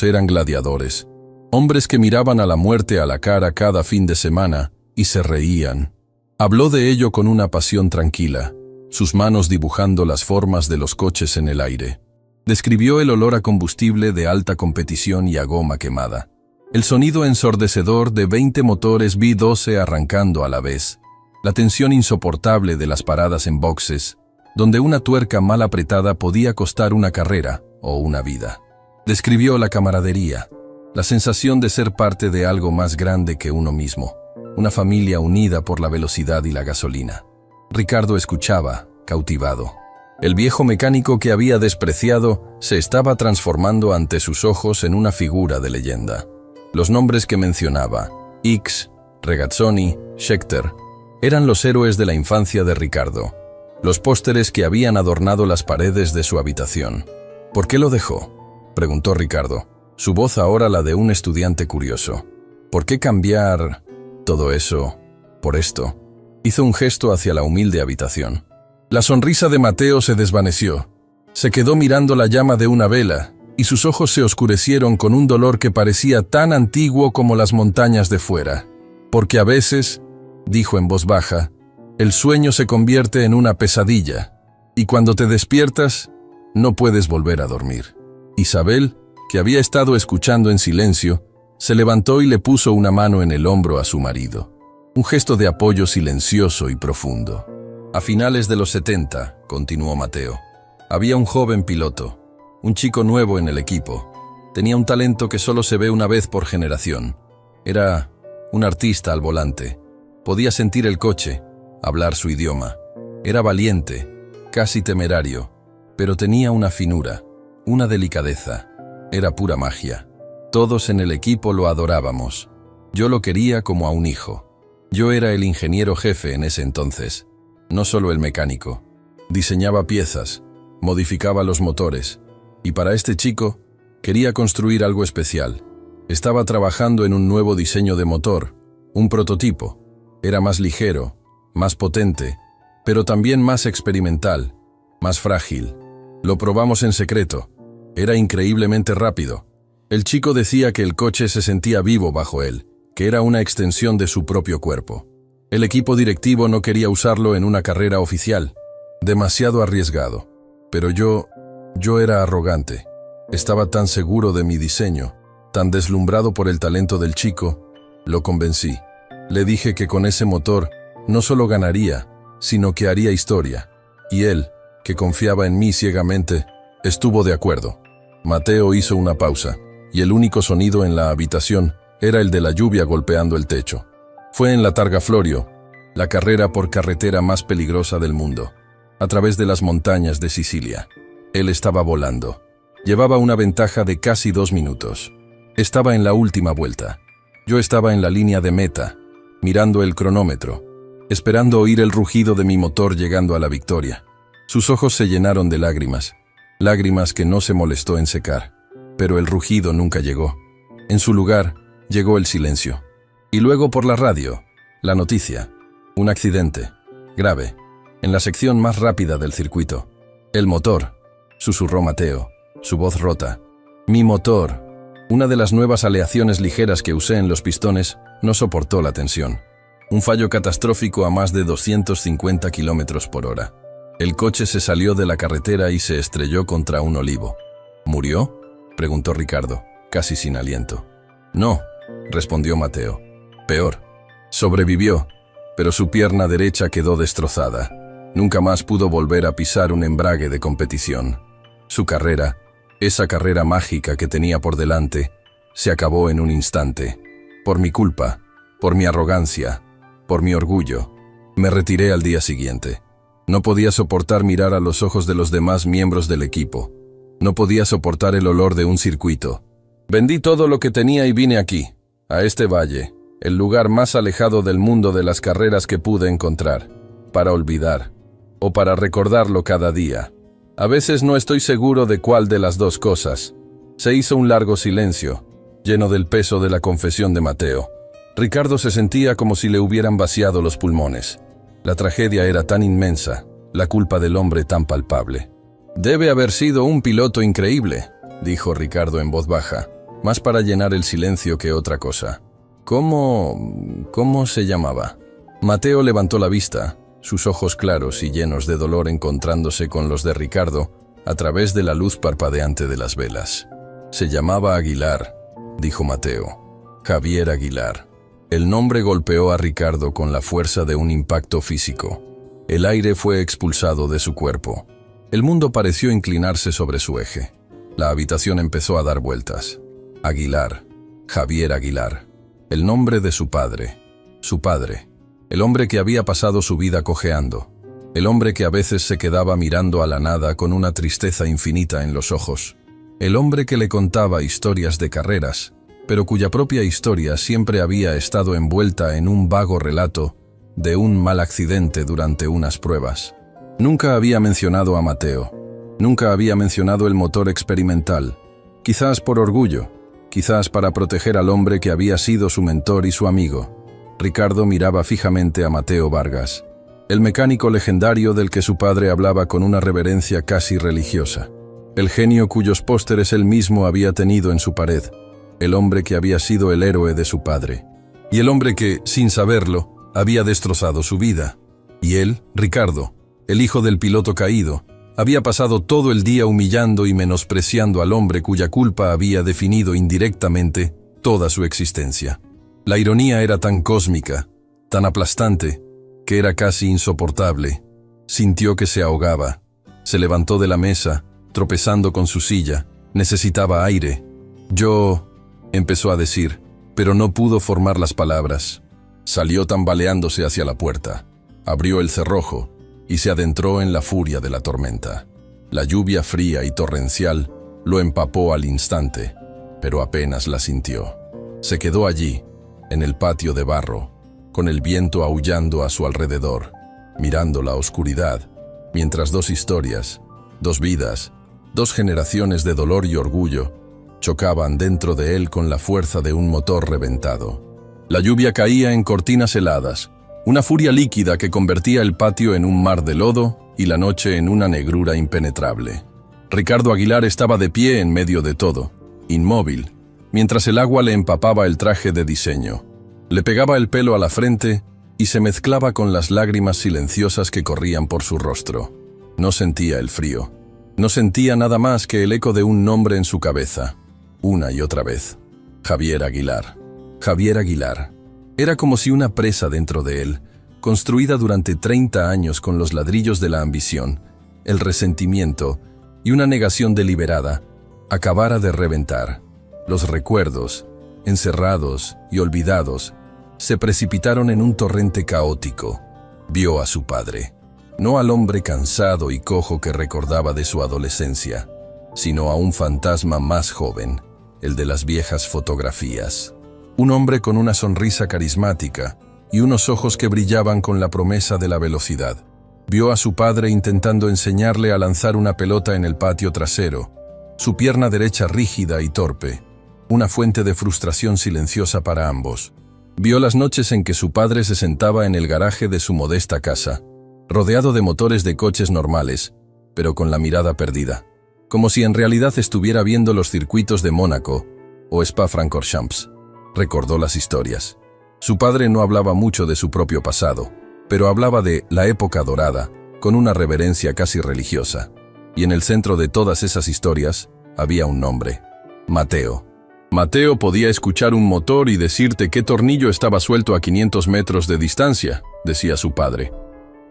[SPEAKER 1] eran gladiadores. Hombres que miraban a la muerte a la cara cada fin de semana y se reían. Habló de ello con una pasión tranquila, sus manos dibujando las formas de los coches en el aire. Describió el olor a combustible de alta competición y a goma quemada. El sonido ensordecedor de 20 motores V12 arrancando a la vez. La tensión insoportable de las paradas en boxes, donde una tuerca mal apretada podía costar una carrera o una vida. Describió la camaradería, la sensación de ser parte de algo más grande que uno mismo, una familia unida por la velocidad y la gasolina. Ricardo escuchaba, cautivado. El viejo mecánico que había despreciado se estaba transformando ante sus ojos en una figura de leyenda. Los nombres que mencionaba, X, Regazzoni, Scheckter, eran los héroes de la infancia de Ricardo, los pósteres que habían adornado las paredes de su habitación. «¿Por qué lo dejó?», preguntó Ricardo, su voz ahora la de un estudiante curioso. «¿Por qué cambiar todo eso por esto?». Hizo un gesto hacia la humilde habitación. La sonrisa de Mateo se desvaneció. Se quedó mirando la llama de una vela, y sus ojos se oscurecieron con un dolor que parecía tan antiguo como las montañas de fuera. «Porque a veces», dijo en voz baja, «el sueño se convierte en una pesadilla, y cuando te despiertas, no puedes volver a dormir». Isabel, que había estado escuchando en silencio, se levantó y le puso una mano en el hombro a su marido. Un gesto de apoyo silencioso y profundo. «A finales de los 70», continuó Mateo, «había un joven piloto, un chico nuevo en el equipo. Tenía un talento que solo se ve una vez por generación. Era un artista al volante. Podía sentir el coche, hablar su idioma. Era valiente, casi temerario, pero tenía una finura, una delicadeza. Era pura magia. Todos en el equipo lo adorábamos. Yo lo quería como a un hijo. Yo era el ingeniero jefe en ese entonces. No solo el mecánico. Diseñaba piezas, modificaba los motores, y para este chico quería construir algo especial. Estaba trabajando en un nuevo diseño de motor, un prototipo. Era más ligero, más potente, pero también más experimental, más frágil. Lo probamos en secreto. Era increíblemente rápido. El chico decía que el coche se sentía vivo bajo él, que era una extensión de su propio cuerpo. El equipo directivo no quería usarlo en una carrera oficial. Demasiado arriesgado. Pero yo era arrogante. Estaba tan seguro de mi diseño, tan deslumbrado por el talento del chico. Lo convencí. Le dije que con ese motor no solo ganaría, sino que haría historia. Y él, que confiaba en mí ciegamente, estuvo de acuerdo. Mateo hizo una pausa, y el único sonido en la habitación era el de la lluvia golpeando el techo. Fue en la Targa Florio, la carrera por carretera más peligrosa del mundo, a través de las montañas de Sicilia. Él estaba volando. Llevaba una ventaja de casi 2 minutos. Estaba en la última vuelta. Yo estaba en la línea de meta, mirando el cronómetro, esperando oír el rugido de mi motor llegando a la victoria. Sus ojos se llenaron de lágrimas, lágrimas que no se molestó en secar, pero el rugido nunca llegó. En su lugar, llegó el silencio. Y luego por la radio, la noticia: un accidente, grave, en la sección más rápida del circuito. El motor, susurró Mateo, su voz rota. Mi motor, una de las nuevas aleaciones ligeras que usé en los pistones, no soportó la tensión. Un fallo catastrófico a más de 250 km/h. El coche se salió de la carretera y se estrelló contra un olivo. ¿Murió?, preguntó Ricardo, casi sin aliento. No, respondió Mateo. Peor. Sobrevivió, pero su pierna derecha quedó destrozada. Nunca más pudo volver a pisar un embrague de competición. Su carrera, esa carrera mágica que tenía por delante, se acabó en un instante. Por mi culpa, por mi arrogancia, por mi orgullo. Me retiré al día siguiente. No podía soportar mirar a los ojos de los demás miembros del equipo. No podía soportar el olor de un circuito. Vendí todo lo que tenía y vine aquí, a este valle, el lugar más alejado del mundo de las carreras que pude encontrar, para olvidar, o para recordarlo cada día. A veces no estoy seguro de cuál de las dos cosas. Se hizo un largo silencio, lleno del peso de la confesión de Mateo. Ricardo se sentía como si le hubieran vaciado los pulmones. La tragedia era tan inmensa, la culpa del hombre tan palpable. Debe haber sido un piloto increíble, dijo Ricardo en voz baja, más para llenar el silencio que otra cosa. ¿Cómo se llamaba? Mateo levantó la vista, sus ojos claros y llenos de dolor encontrándose con los de Ricardo a través de la luz parpadeante de las velas. Se llamaba Aguilar, dijo Mateo. Javier Aguilar. El nombre golpeó a Ricardo con la fuerza de un impacto físico. El aire fue expulsado de su cuerpo. El mundo pareció inclinarse sobre su eje. La habitación empezó a dar vueltas. Aguilar. Javier Aguilar. El nombre de su padre. Su padre. El hombre que había pasado su vida cojeando. El hombre que a veces se quedaba mirando a la nada con una tristeza infinita en los ojos. El hombre que le contaba historias de carreras, pero cuya propia historia siempre había estado envuelta en un vago relato de un mal accidente durante unas pruebas. Nunca había mencionado a Mateo. Nunca había mencionado el motor experimental. Quizás por orgullo, quizás para proteger al hombre que había sido su mentor y su amigo. Ricardo miraba fijamente a Mateo Vargas, el mecánico legendario del que su padre hablaba con una reverencia casi religiosa. El genio cuyos pósteres él mismo había tenido en su pared. El hombre que había sido el héroe de su padre. Y el hombre que, sin saberlo, había destrozado su vida. Y él, Ricardo, el hijo del piloto caído, había pasado todo el día humillando y menospreciando al hombre cuya culpa había definido indirectamente toda su existencia. La ironía era tan cósmica, tan aplastante, que era casi insoportable. Sintió que se ahogaba. Se levantó de la mesa, tropezando con su silla. Necesitaba aire. Empezó a decir, pero no pudo formar las palabras. Salió tambaleándose hacia la puerta, abrió el cerrojo y se adentró en la furia de la tormenta. La lluvia fría y torrencial lo empapó al instante, pero apenas la sintió. Se quedó allí, en el patio de barro, con el viento aullando a su alrededor, mirando la oscuridad, mientras dos historias, dos vidas, dos generaciones de dolor y orgullo chocaban dentro de él con la fuerza de un motor reventado. La lluvia caía en cortinas heladas, una furia líquida que convertía el patio en un mar de lodo y la noche en una negrura impenetrable. Ricardo Aguilar estaba de pie en medio de todo, inmóvil, mientras el agua le empapaba el traje de diseño. Le pegaba el pelo a la frente y se mezclaba con las lágrimas silenciosas que corrían por su rostro. No sentía el frío. No sentía nada más que el eco de un nombre en su cabeza, una y otra vez. Javier Aguilar. Javier Aguilar. Era como si una presa dentro de él, construida durante 30 años con los ladrillos de la ambición, el resentimiento y una negación deliberada, acabara de reventar. Los recuerdos, encerrados y olvidados, se precipitaron en un torrente caótico. Vio a su padre, no al hombre cansado y cojo que recordaba de su adolescencia, sino a un fantasma más joven, el de las viejas fotografías. Un hombre con una sonrisa carismática y unos ojos que brillaban con la promesa de la velocidad. Vio a su padre intentando enseñarle a lanzar una pelota en el patio trasero, su pierna derecha rígida y torpe, una fuente de frustración silenciosa para ambos. Vio las noches en que su padre se sentaba en el garaje de su modesta casa, rodeado de motores de coches normales, pero con la mirada perdida, como si en realidad estuviera viendo los circuitos de Mónaco o Spa-Francorchamps. Recordó las historias. Su padre no hablaba mucho de su propio pasado, pero hablaba de la época dorada, con una reverencia casi religiosa. Y en el centro de todas esas historias había un nombre: Mateo. Mateo podía escuchar un motor y decirte qué tornillo estaba suelto a 500 metros de distancia, decía su padre.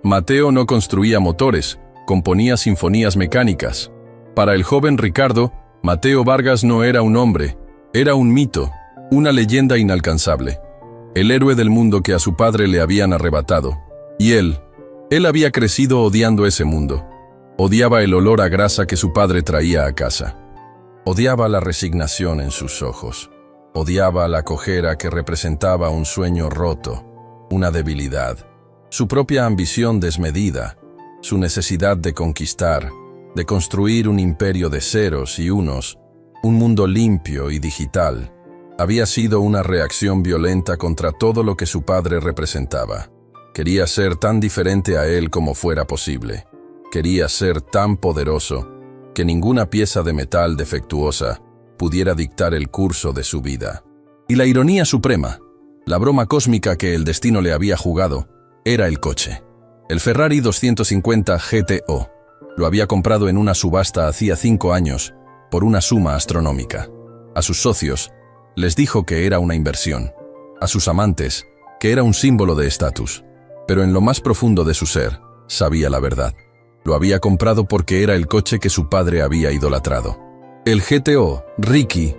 [SPEAKER 1] Mateo no construía motores, componía sinfonías mecánicas. Para el joven Ricardo, Mateo Vargas no era un hombre, era un mito, una leyenda inalcanzable. El héroe del mundo que a su padre le habían arrebatado. Y él había crecido odiando ese mundo. Odiaba el olor a grasa que su padre traía a casa. Odiaba la resignación en sus ojos. Odiaba la cojera que representaba un sueño roto, una debilidad. Su propia ambición desmedida, su necesidad de conquistar, de construir un imperio de ceros y unos, un mundo limpio y digital, había sido una reacción violenta contra todo lo que su padre representaba. Quería ser tan diferente a él como fuera posible. Quería ser tan poderoso que ninguna pieza de metal defectuosa pudiera dictar el curso de su vida. Y la ironía suprema, la broma cósmica que el destino le había jugado, era el coche. El Ferrari 250 GTO. Lo había comprado en una subasta hacía 5 años, por una suma astronómica. A sus socios les dijo que era una inversión. A sus amantes, que era un símbolo de estatus. Pero en lo más profundo de su ser, sabía la verdad. Lo había comprado porque era el coche que su padre había idolatrado. El GTO, Ricky,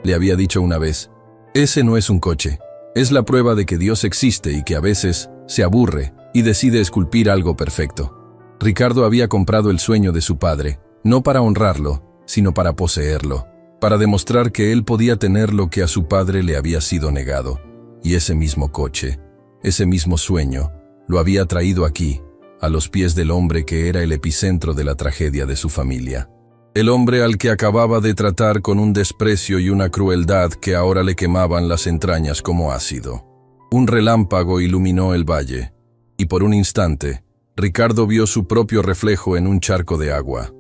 [SPEAKER 1] le había dicho una vez, ese no es un coche, es la prueba de que Dios existe y que a veces se aburre y decide esculpir algo perfecto. Ricardo había comprado el sueño de su padre, no para honrarlo, sino para poseerlo, para demostrar que él podía tener lo que a su padre le había sido negado. Y ese mismo coche, ese mismo sueño, lo había traído aquí, a los pies del hombre que era el epicentro de la tragedia de su familia. El hombre al que acababa de tratar con un desprecio y una crueldad que ahora le quemaban las entrañas como ácido. Un relámpago iluminó el valle, y por un instante, Ricardo vio su propio reflejo en un charco de agua.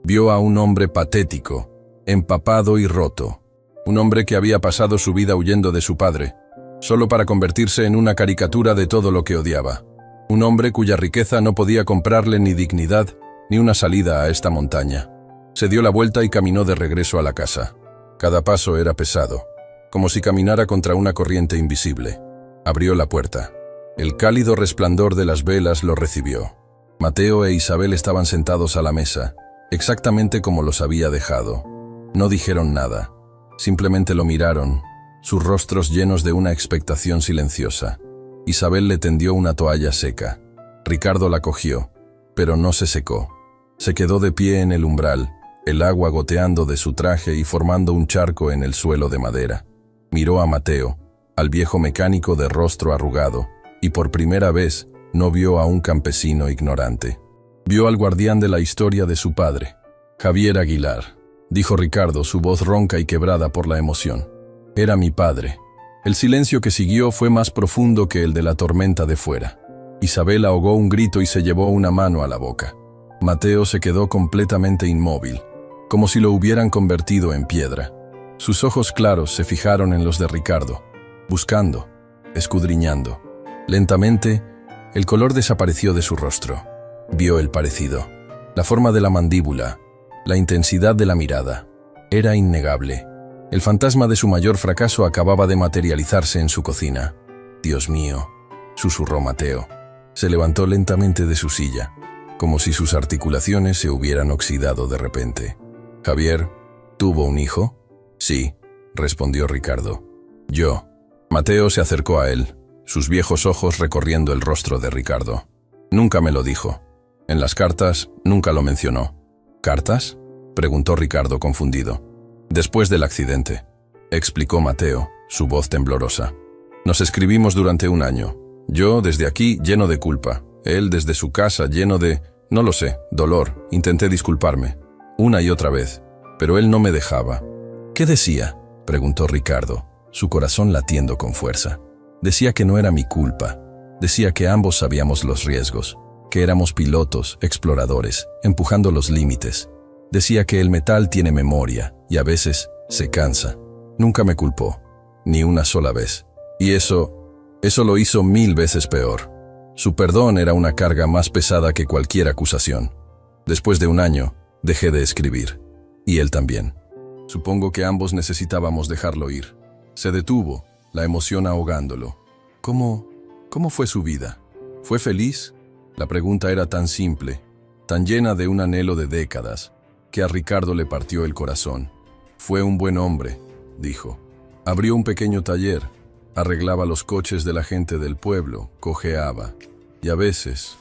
[SPEAKER 1] Vio a un hombre patético, empapado y roto. Un hombre que había pasado su vida huyendo de su padre, solo para convertirse en una caricatura de todo lo que odiaba. Un hombre cuya riqueza no podía comprarle ni dignidad, ni una salida a esta montaña. Se dio la vuelta y caminó de regreso a la casa. Cada paso era pesado, como si caminara contra una corriente invisible. Abrió la puerta. El cálido resplandor de las velas lo recibió. Mateo e Isabel estaban sentados a la mesa, exactamente como los había dejado. No dijeron nada, simplemente lo miraron, sus rostros llenos de una expectación silenciosa. Isabel le tendió una toalla seca. Ricardo la cogió, pero no se secó. Se quedó de pie en el umbral, el agua goteando de su traje y formando un charco en el suelo de madera. Miró a Mateo, al viejo mecánico de rostro arrugado, y por primera vez no vio a un campesino ignorante. Vio al guardián de la historia de su padre. Javier Aguilar, dijo Ricardo, su voz ronca y quebrada por la emoción. Era mi padre. El silencio que siguió fue más profundo que el de la tormenta de fuera. Isabel ahogó un grito y se llevó una mano a la boca. Mateo se quedó completamente inmóvil, como si lo hubieran convertido en piedra. Sus ojos claros se fijaron en los de Ricardo, buscando, escudriñando. Lentamente, el color desapareció de su rostro. Vio el parecido, la forma de la mandíbula, la intensidad de la mirada. Era innegable. El fantasma de su mayor fracaso acababa de materializarse en su cocina. «Dios mío», susurró Mateo. Se levantó lentamente de su silla, como si sus articulaciones se hubieran oxidado de repente. «Javier, ¿tuvo un hijo?» «Sí», respondió Ricardo. «Yo». Mateo se acercó a él, sus viejos ojos recorriendo el rostro de Ricardo. «Nunca me lo dijo. En las cartas nunca lo mencionó». «¿Cartas?», preguntó Ricardo confundido. «Después del accidente», explicó Mateo, su voz temblorosa. «Nos escribimos durante un año. Yo desde aquí lleno de culpa. Él desde su casa lleno de, no lo sé, dolor. Intenté disculparme, una y otra vez, pero él no me dejaba». «¿Qué decía?», preguntó Ricardo, su corazón latiendo con fuerza. «Decía que no era mi culpa. Decía que ambos sabíamos los riesgos, que éramos pilotos, exploradores, empujando los límites. Decía que el metal tiene memoria y a veces se cansa. Nunca me culpó, ni una sola vez. Y eso lo hizo 1000 veces peor. Su perdón era una carga más pesada que cualquier acusación. Después de un año, dejé de escribir. Y él también. Supongo que ambos necesitábamos dejarlo ir. Se detuvo, la emoción ahogándolo. ¿Cómo fue su vida? ¿Fue feliz?». La pregunta era tan simple, tan llena de un anhelo de décadas, que a Ricardo le partió el corazón. «Fue un buen hombre», dijo. «Abrió un pequeño taller, arreglaba los coches de la gente del pueblo, cojeaba. Y a veces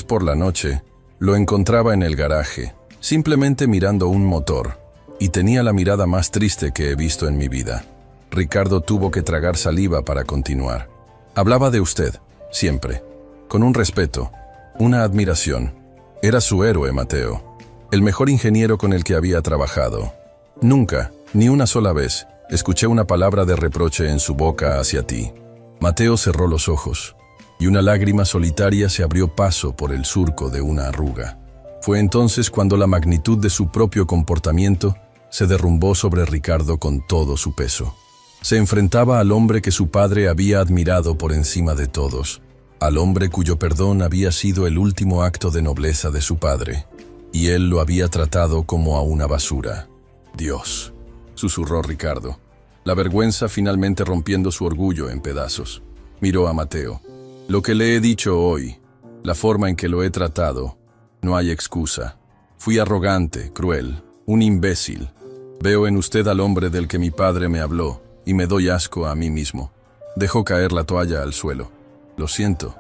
[SPEAKER 1] por la noche, lo encontraba en el garaje, simplemente mirando un motor, y tenía la mirada más triste que he visto en mi vida». Ricardo tuvo que tragar saliva para continuar. «Hablaba de usted, siempre, con un respeto, una admiración. Era su héroe, Mateo, el mejor ingeniero con el que había trabajado. Nunca, ni una sola vez, escuché una palabra de reproche en su boca hacia ti». Mateo cerró los ojos, y una lágrima solitaria se abrió paso por el surco de una arruga. Fue entonces cuando la magnitud de su propio comportamiento se derrumbó sobre Ricardo con todo su peso. Se enfrentaba al hombre que su padre había admirado por encima de todos, al hombre cuyo perdón había sido el último acto de nobleza de su padre, y él lo había tratado como a una basura. «Dios», susurró Ricardo, la vergüenza finalmente rompiendo su orgullo en pedazos. Miró a Mateo. «Lo que le he dicho hoy, la forma en que lo he tratado, no hay excusa. Fui arrogante, cruel, un imbécil. Veo en usted al hombre del que mi padre me habló, y me doy asco a mí mismo». Dejó caer la toalla al suelo. Lo siento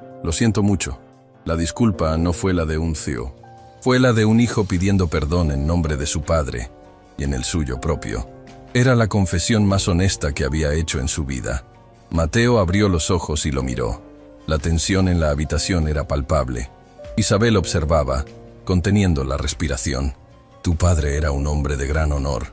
[SPEAKER 1] mucho. La disculpa no fue la de un CEO. Fue la de un hijo pidiendo perdón en nombre de su padre y en el suyo propio. Era la confesión más honesta que había hecho en su vida. Mateo abrió los ojos y lo miró. La tensión en la habitación era palpable. Isabel observaba, conteniendo la respiración. «Tu padre era un hombre de gran honor»,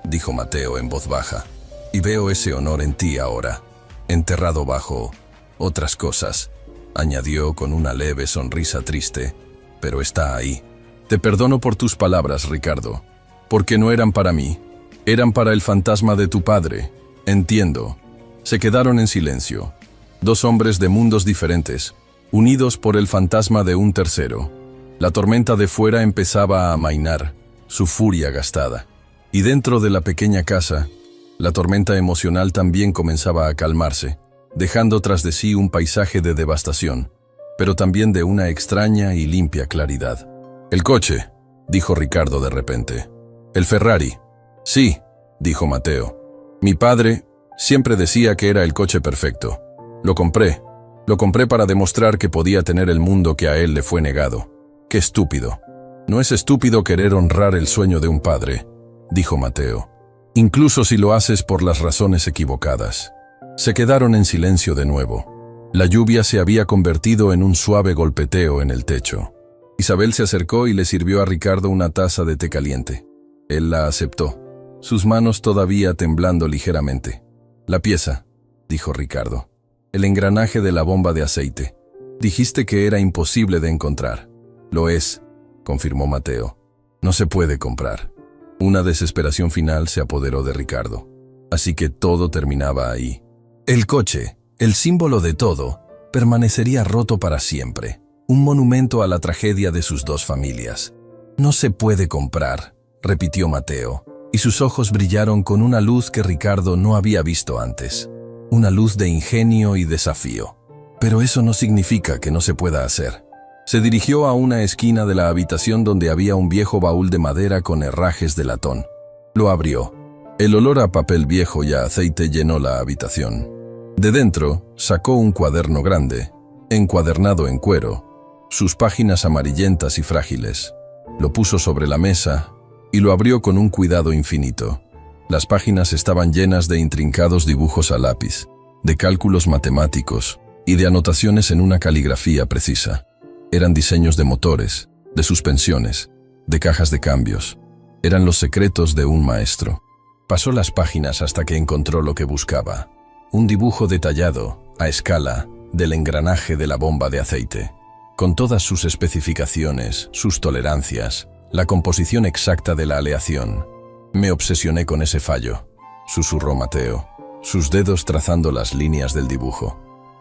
[SPEAKER 1] dijo Mateo en voz baja. «Y veo ese honor en ti ahora, enterrado bajo otras cosas», añadió con una leve sonrisa triste. «Pero está ahí. Te perdono por tus palabras, Ricardo, porque no eran para mí, eran para el fantasma de tu padre. Entiendo». Se quedaron en silencio, dos hombres de mundos diferentes, unidos por el fantasma de un tercero. La tormenta de fuera empezaba a amainar, su furia gastada. Y dentro de la pequeña casa, la tormenta emocional también comenzaba a calmarse, dejando tras de sí un paisaje de devastación, pero también de una extraña y limpia claridad. «El coche», dijo Ricardo de repente. «El Ferrari». «Sí», dijo Mateo. «Mi padre siempre decía que era el coche perfecto. Lo compré para demostrar que podía tener el mundo que a él le fue negado. Qué estúpido». «No es estúpido querer honrar el sueño de un padre», dijo Mateo, «incluso si lo haces por las razones equivocadas». Se quedaron en silencio de nuevo. La lluvia se había convertido en un suave golpeteo en el techo. Isabel se acercó y le sirvió a Ricardo una taza de té caliente. Él la aceptó, sus manos todavía temblando ligeramente. «La pieza», dijo Ricardo. «El engranaje de la bomba de aceite. Dijiste que era imposible de encontrar». «Lo es», confirmó Mateo. «No se puede comprar». Una desesperación final se apoderó de Ricardo. Así que todo terminaba ahí. El coche, el símbolo de todo, permanecería roto para siempre, un monumento a la tragedia de sus dos familias. «No se puede comprar», repitió Mateo, y sus ojos brillaron con una luz que Ricardo no había visto antes. Una luz de ingenio y desafío. «Pero eso no significa que no se pueda hacer». Se dirigió a una esquina de la habitación donde había un viejo baúl de madera con herrajes de latón. Lo abrió. El olor a papel viejo y a aceite llenó la habitación. De dentro, sacó un cuaderno grande, encuadernado en cuero, sus páginas amarillentas y frágiles. Lo puso sobre la mesa y lo abrió con un cuidado infinito. Las páginas estaban llenas de intrincados dibujos a lápiz, de cálculos matemáticos y de anotaciones en una caligrafía precisa. Eran diseños de motores, de suspensiones, de cajas de cambios. Eran los secretos de un maestro. Pasó las páginas hasta que encontró lo que buscaba. Un dibujo detallado, a escala, del engranaje de la bomba de aceite, con todas sus especificaciones, sus tolerancias, la composición exacta de la aleación. «Me obsesioné con ese fallo», susurró Mateo, sus dedos trazando las líneas del dibujo.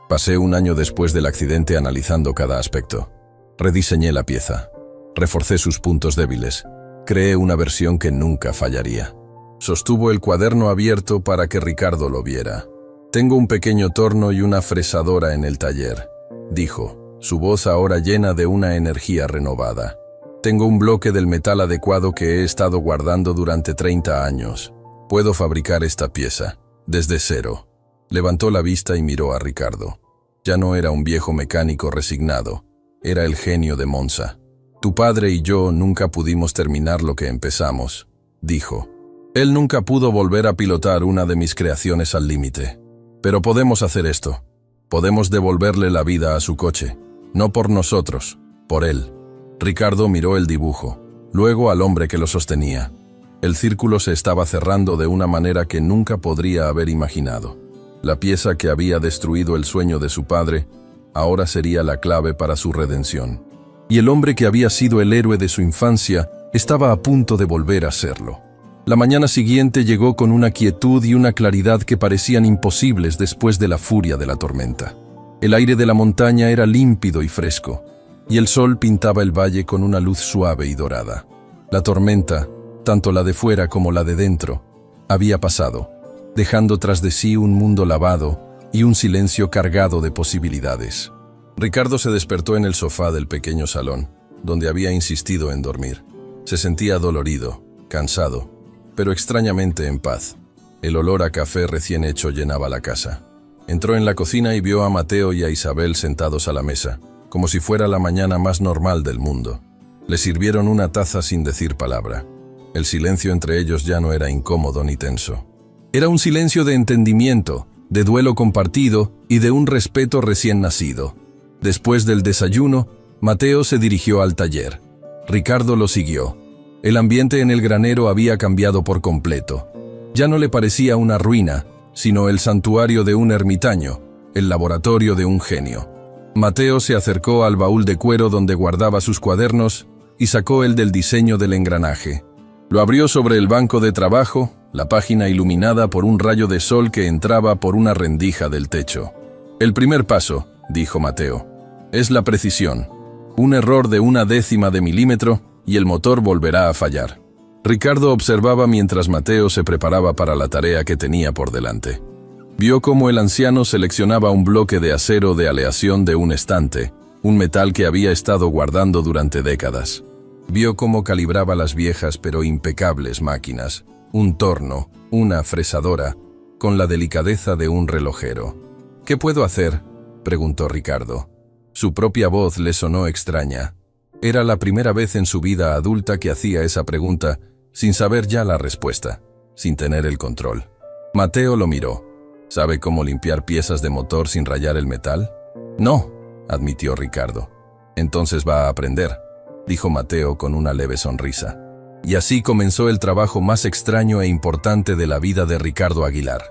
[SPEAKER 1] «Pasé un año después del accidente analizando cada aspecto. Rediseñé la pieza, reforcé sus puntos débiles, creé una versión que nunca fallaría». Sostuvo el cuaderno abierto para que Ricardo lo viera. «Tengo un pequeño torno y una fresadora en el taller», dijo, su voz ahora llena de una energía renovada. «Tengo un bloque del metal adecuado que he estado guardando durante 30 años. Puedo fabricar esta pieza, desde cero». Levantó la vista y miró a Ricardo. Ya no era un viejo mecánico resignado, era el genio de Monza. «Tu padre y yo nunca pudimos terminar lo que empezamos», dijo. «Él nunca pudo volver a pilotar una de mis creaciones al límite. Pero podemos hacer esto. Podemos devolverle la vida a su coche. No por nosotros, por él». Ricardo miró el dibujo, luego al hombre que lo sostenía. El círculo se estaba cerrando de una manera que nunca podría haber imaginado. La pieza que había destruido el sueño de su padre, ahora sería la clave para su redención. Y el hombre que había sido el héroe de su infancia, estaba a punto de volver a serlo. La mañana siguiente llegó con una quietud y una claridad que parecían imposibles después de la furia de la tormenta. El aire de la montaña era límpido y fresco, y el sol pintaba el valle con una luz suave y dorada. La tormenta, tanto la de fuera como la de dentro, había pasado, dejando tras de sí un mundo lavado y un silencio cargado de posibilidades. Ricardo se despertó en el sofá del pequeño salón, donde había insistido en dormir. Se sentía dolorido, cansado, pero extrañamente en paz. El olor a café recién hecho llenaba la casa. Entró en la cocina y vio a Mateo y a Isabel sentados a la mesa, como si fuera la mañana más normal del mundo. Le sirvieron una taza sin decir palabra. El silencio entre ellos ya no era incómodo ni tenso. Era un silencio de entendimiento, de duelo compartido y de un respeto recién nacido. Después del desayuno, Mateo se dirigió al taller. Ricardo lo siguió. El ambiente en el granero había cambiado por completo. Ya no le parecía una ruina, sino el santuario de un ermitaño, el laboratorio de un genio. Mateo se acercó al baúl de cuero donde guardaba sus cuadernos y sacó el del diseño del engranaje. Lo abrió sobre el banco de trabajo, la página iluminada por un rayo de sol que entraba por una rendija del techo. «El primer paso», dijo Mateo, «es la precisión. Un error de 1/10 de milímetro y el motor volverá a fallar». Ricardo observaba mientras Mateo se preparaba para la tarea que tenía por delante. Vio cómo el anciano seleccionaba un bloque de acero de aleación de un estante, un metal que había estado guardando durante décadas. Vio cómo calibraba las viejas pero impecables máquinas, un torno, una fresadora, con la delicadeza de un relojero. «¿Qué puedo hacer?», preguntó Ricardo. Su propia voz le sonó extraña. Era la primera vez en su vida adulta que hacía esa pregunta, sin saber ya la respuesta, sin tener el control. Mateo lo miró. «¿Sabe cómo limpiar piezas de motor sin rayar el metal?». «No», admitió Ricardo. «Entonces va a aprender», dijo Mateo con una leve sonrisa. Y así comenzó el trabajo más extraño e importante de la vida de Ricardo Aguilar.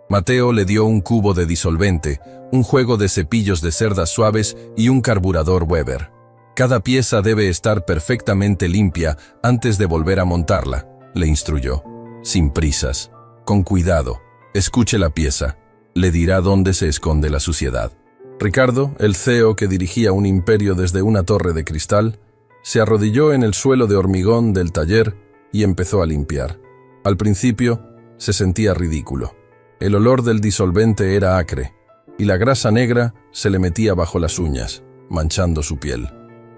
[SPEAKER 1] Mateo le dio un cubo de disolvente, un juego de cepillos de cerdas suaves y un carburador Weber. «Cada pieza debe estar perfectamente limpia antes de volver a montarla», le instruyó. «Sin prisas, con cuidado. Escuche la pieza. Le dirá dónde se esconde la suciedad». Ricardo, el CEO que dirigía un imperio desde una torre de cristal, se arrodilló en el suelo de hormigón del taller y empezó a limpiar. Al principio, se sentía ridículo. El olor del disolvente era acre, y la grasa negra se le metía bajo las uñas, manchando su piel.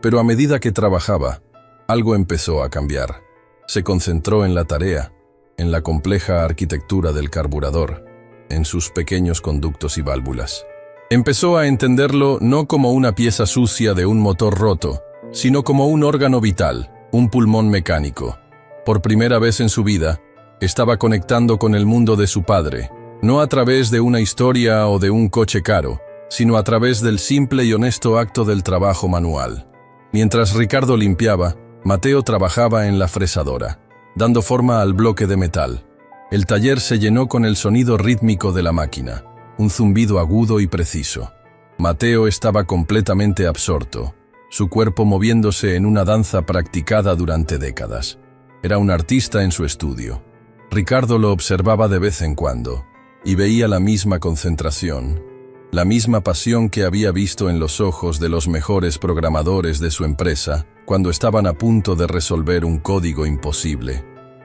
[SPEAKER 1] Pero a medida que trabajaba, algo empezó a cambiar. Se concentró en la tarea, en la compleja arquitectura del carburador, en sus pequeños conductos y válvulas. Empezó a entenderlo no como una pieza sucia de un motor roto, sino como un órgano vital, un pulmón mecánico. Por primera vez en su vida, estaba conectando con el mundo de su padre, no a través de una historia o de un coche caro, sino a través del simple y honesto acto del trabajo manual. Mientras Ricardo limpiaba, Mateo trabajaba en la fresadora, dando forma al bloque de metal. El taller se llenó con el sonido rítmico de la máquina, un zumbido agudo y preciso. Mateo estaba completamente absorto, su cuerpo moviéndose en una danza practicada durante décadas. Era un artista en su estudio. Ricardo lo observaba de vez en cuando, y veía la misma concentración, la misma pasión que había visto en los ojos de los mejores programadores de su empresa cuando estaban a punto de resolver un código imposible.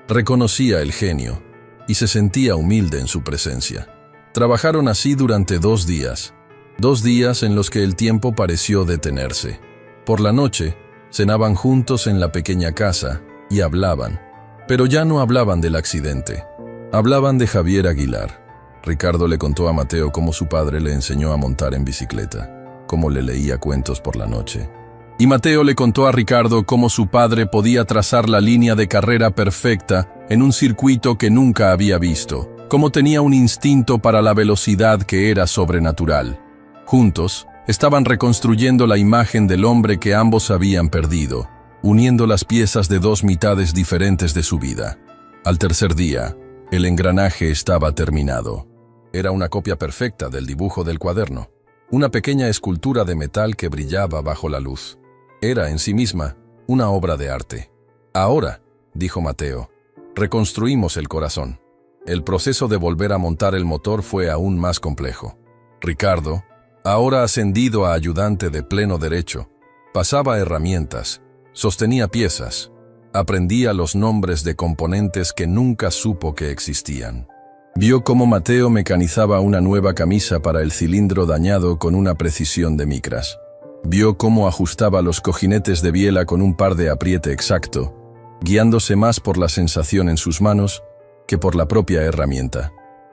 [SPEAKER 1] Reconocía el genio, y se sentía humilde en su presencia. Trabajaron así durante 2 días, 2 días en los que el tiempo pareció detenerse. Por la noche, cenaban juntos en la pequeña casa y hablaban, pero ya no hablaban del accidente. Hablaban de Javier Aguilar. Ricardo le contó a Mateo cómo su padre le enseñó a montar en bicicleta, cómo le leía cuentos por la noche. Y Mateo le contó a Ricardo cómo su padre podía trazar la línea de carrera perfecta en un circuito que nunca había visto, cómo tenía un instinto para la velocidad que era sobrenatural. Juntos, estaban reconstruyendo la imagen del hombre que ambos habían perdido, uniendo las piezas de 2 mitades diferentes de su vida. Al tercer día, el engranaje estaba terminado. Era una copia perfecta del dibujo del cuaderno, una pequeña escultura de metal que brillaba bajo la luz. Era en sí misma una obra de arte. Ahora, dijo Mateo, reconstruimos el corazón. El proceso de volver a montar el motor fue aún más complejo. Ricardo, ahora ascendido a ayudante de pleno derecho, pasaba herramientas, sostenía piezas, aprendía los nombres de componentes que nunca supo que existían. Vio cómo Mateo mecanizaba una nueva camisa para el cilindro dañado con una precisión de micras. Vio cómo ajustaba los cojinetes de biela con un par de apriete exacto, guiándose más por la sensación en sus manos que por la propia herramienta.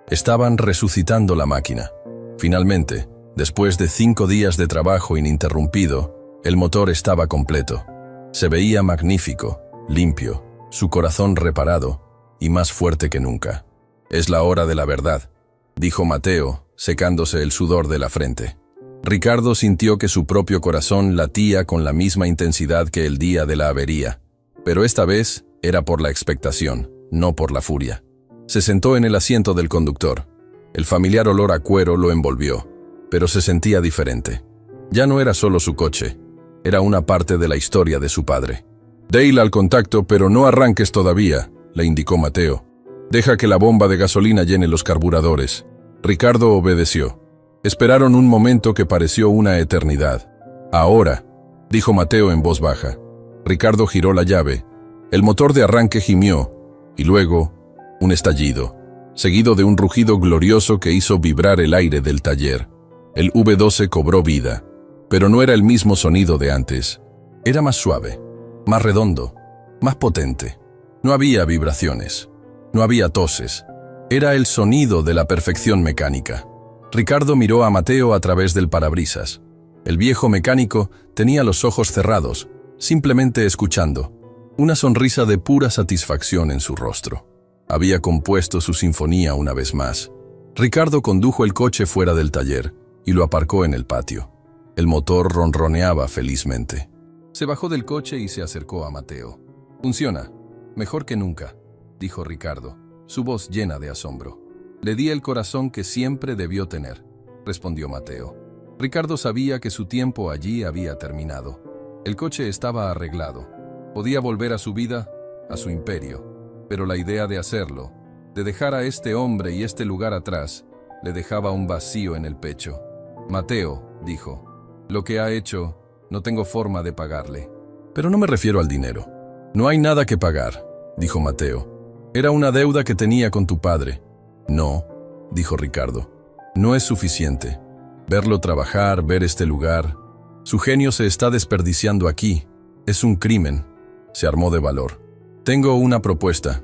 [SPEAKER 1] Estaban resucitando la máquina. Finalmente, después de 5 días de trabajo ininterrumpido, el motor estaba completo. Se veía magnífico, limpio, su corazón reparado y más fuerte que nunca. «Es la hora de la verdad», dijo Mateo, secándose el sudor de la frente. Ricardo sintió que su propio corazón latía con la misma intensidad que el día de la avería, pero esta vez era por la expectación, no por la furia. Se sentó en el asiento del conductor. El familiar olor a cuero lo envolvió, pero se sentía diferente. Ya no era solo su coche, era una parte de la historia de su padre. «Dale al contacto, pero no arranques todavía», le indicó Mateo. «Deja que la bomba de gasolina llene los carburadores». Ricardo obedeció. Esperaron un momento que pareció una eternidad. «Ahora», dijo Mateo en voz baja. Ricardo giró la llave. El motor de arranque gimió, y luego, un estallido, seguido de un rugido glorioso que hizo vibrar el aire del taller. El V12 cobró vida, pero no era el mismo sonido de antes. Era más suave, más redondo, más potente. No había vibraciones. No había toses. Era el sonido de la perfección mecánica. Ricardo miró a Mateo a través del parabrisas. El viejo mecánico tenía los ojos cerrados, simplemente escuchando, una sonrisa de pura satisfacción en su rostro. Había compuesto su sinfonía una vez más. Ricardo condujo el coche fuera del taller y lo aparcó en el patio. El motor ronroneaba felizmente. Se bajó del coche y se acercó a Mateo. «Funciona, mejor que nunca», dijo Ricardo, su voz llena de asombro. «Le di el corazón que siempre debió tener», respondió Mateo. Ricardo sabía que su tiempo allí había terminado. El coche estaba arreglado. Podía volver a su vida, a su imperio. Pero la idea de hacerlo, de dejar a este hombre y este lugar atrás, le dejaba un vacío en el pecho. Mateo, dijo. Lo que ha hecho, no tengo forma de pagarle. Pero no me refiero al dinero. No hay nada que pagar, dijo Mateo. Era una deuda que tenía con tu padre. No, dijo Ricardo. No es suficiente. Verlo trabajar, ver este lugar. Su genio se está desperdiciando aquí. Es un crimen. Se armó de valor. Tengo una propuesta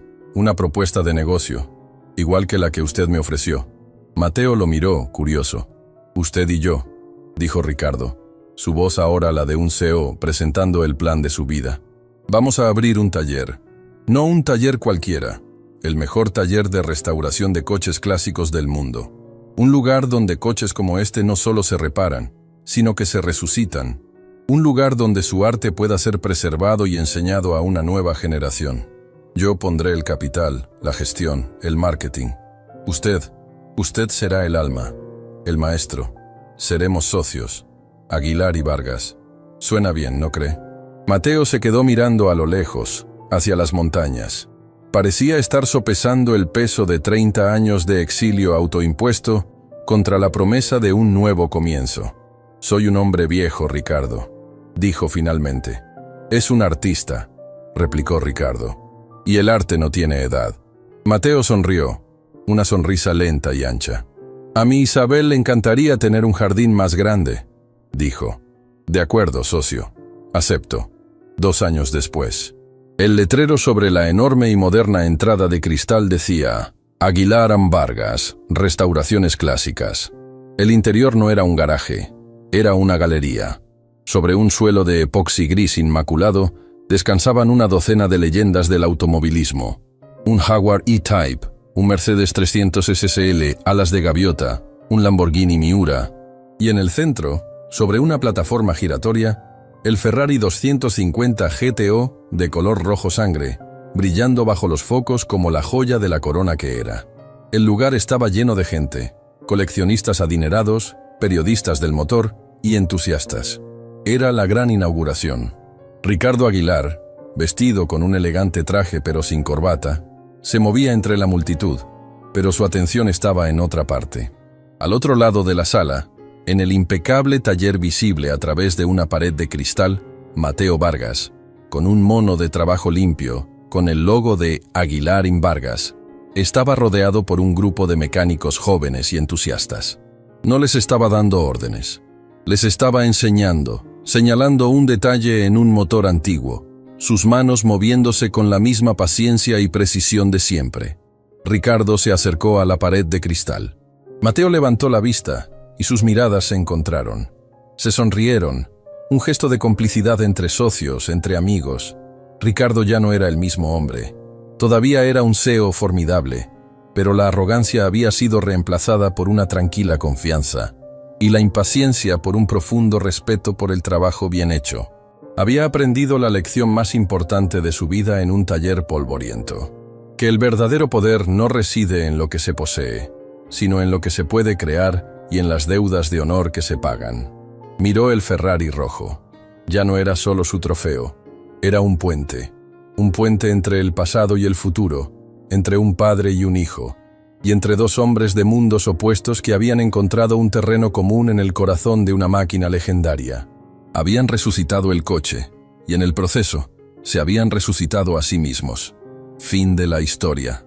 [SPEAKER 1] de negocio, igual que la que usted me ofreció. Mateo lo miró, curioso. Usted y yo, dijo Ricardo, su voz ahora la de un CEO presentando el plan de su vida. Vamos a abrir un taller. No un taller cualquiera, el mejor taller de restauración de coches clásicos del mundo. Un lugar donde coches como este no solo se reparan, sino que se resucitan. Un lugar donde su arte pueda ser preservado y enseñado a una nueva generación. Yo pondré el capital, la gestión, el marketing. Usted será el alma, el maestro. Seremos socios. Aguilar y Vargas. Suena bien, ¿no cree? Mateo se quedó mirando a lo lejos, hacia las montañas. Parecía estar sopesando el peso de 30 años de exilio autoimpuesto contra la promesa de un nuevo comienzo. Soy un hombre viejo, Ricardo, dijo finalmente. Es un artista, replicó Ricardo. Y el arte no tiene edad. Mateo sonrió, una sonrisa lenta y ancha. A mi Isabel le encantaría tener un jardín más grande, dijo. De acuerdo, socio. Acepto. 2 años después. El letrero sobre la enorme y moderna entrada de cristal decía: Aguilar & Vargas, restauraciones clásicas. El interior no era un garaje, era una galería. Sobre un suelo de epoxi gris inmaculado descansaban una docena de leyendas del automovilismo. Un Jaguar E-Type, un Mercedes 300 SSL, alas de gaviota, un Lamborghini Miura, y en el centro, sobre una plataforma giratoria, el Ferrari 250 GTO de color rojo sangre, brillando bajo los focos como la joya de la corona que era. El lugar estaba lleno de gente, coleccionistas adinerados, periodistas del motor y entusiastas. Era la gran inauguración. Ricardo Aguilar, vestido con un elegante traje pero sin corbata, se movía entre la multitud, pero su atención estaba en otra parte. Al otro lado de la sala, en el impecable taller visible a través de una pared de cristal, Mateo Vargas, con un mono de trabajo limpio, con el logo de Aguilar & Vargas, estaba rodeado por un grupo de mecánicos jóvenes y entusiastas. No les estaba dando órdenes. Les estaba enseñando, señalando un detalle en un motor antiguo, sus manos moviéndose con la misma paciencia y precisión de siempre. Ricardo se acercó a la pared de cristal. Mateo levantó la vista y sus miradas se encontraron. Se sonrieron, un gesto de complicidad entre socios, entre amigos. Ricardo ya no era el mismo hombre. Todavía era un CEO formidable, pero la arrogancia había sido reemplazada por una tranquila confianza, y la impaciencia por un profundo respeto por el trabajo bien hecho. Había aprendido la lección más importante de su vida en un taller polvoriento: que el verdadero poder no reside en lo que se posee, sino en lo que se puede crear y en las deudas de honor que se pagan. Miró el Ferrari rojo. Ya no era solo su trofeo, era un puente entre el pasado y el futuro, entre un padre y un hijo, y entre dos hombres de mundos opuestos que habían encontrado un terreno común en el corazón de una máquina legendaria. Habían resucitado el coche, y en el proceso, se habían resucitado a sí mismos. Fin de la historia.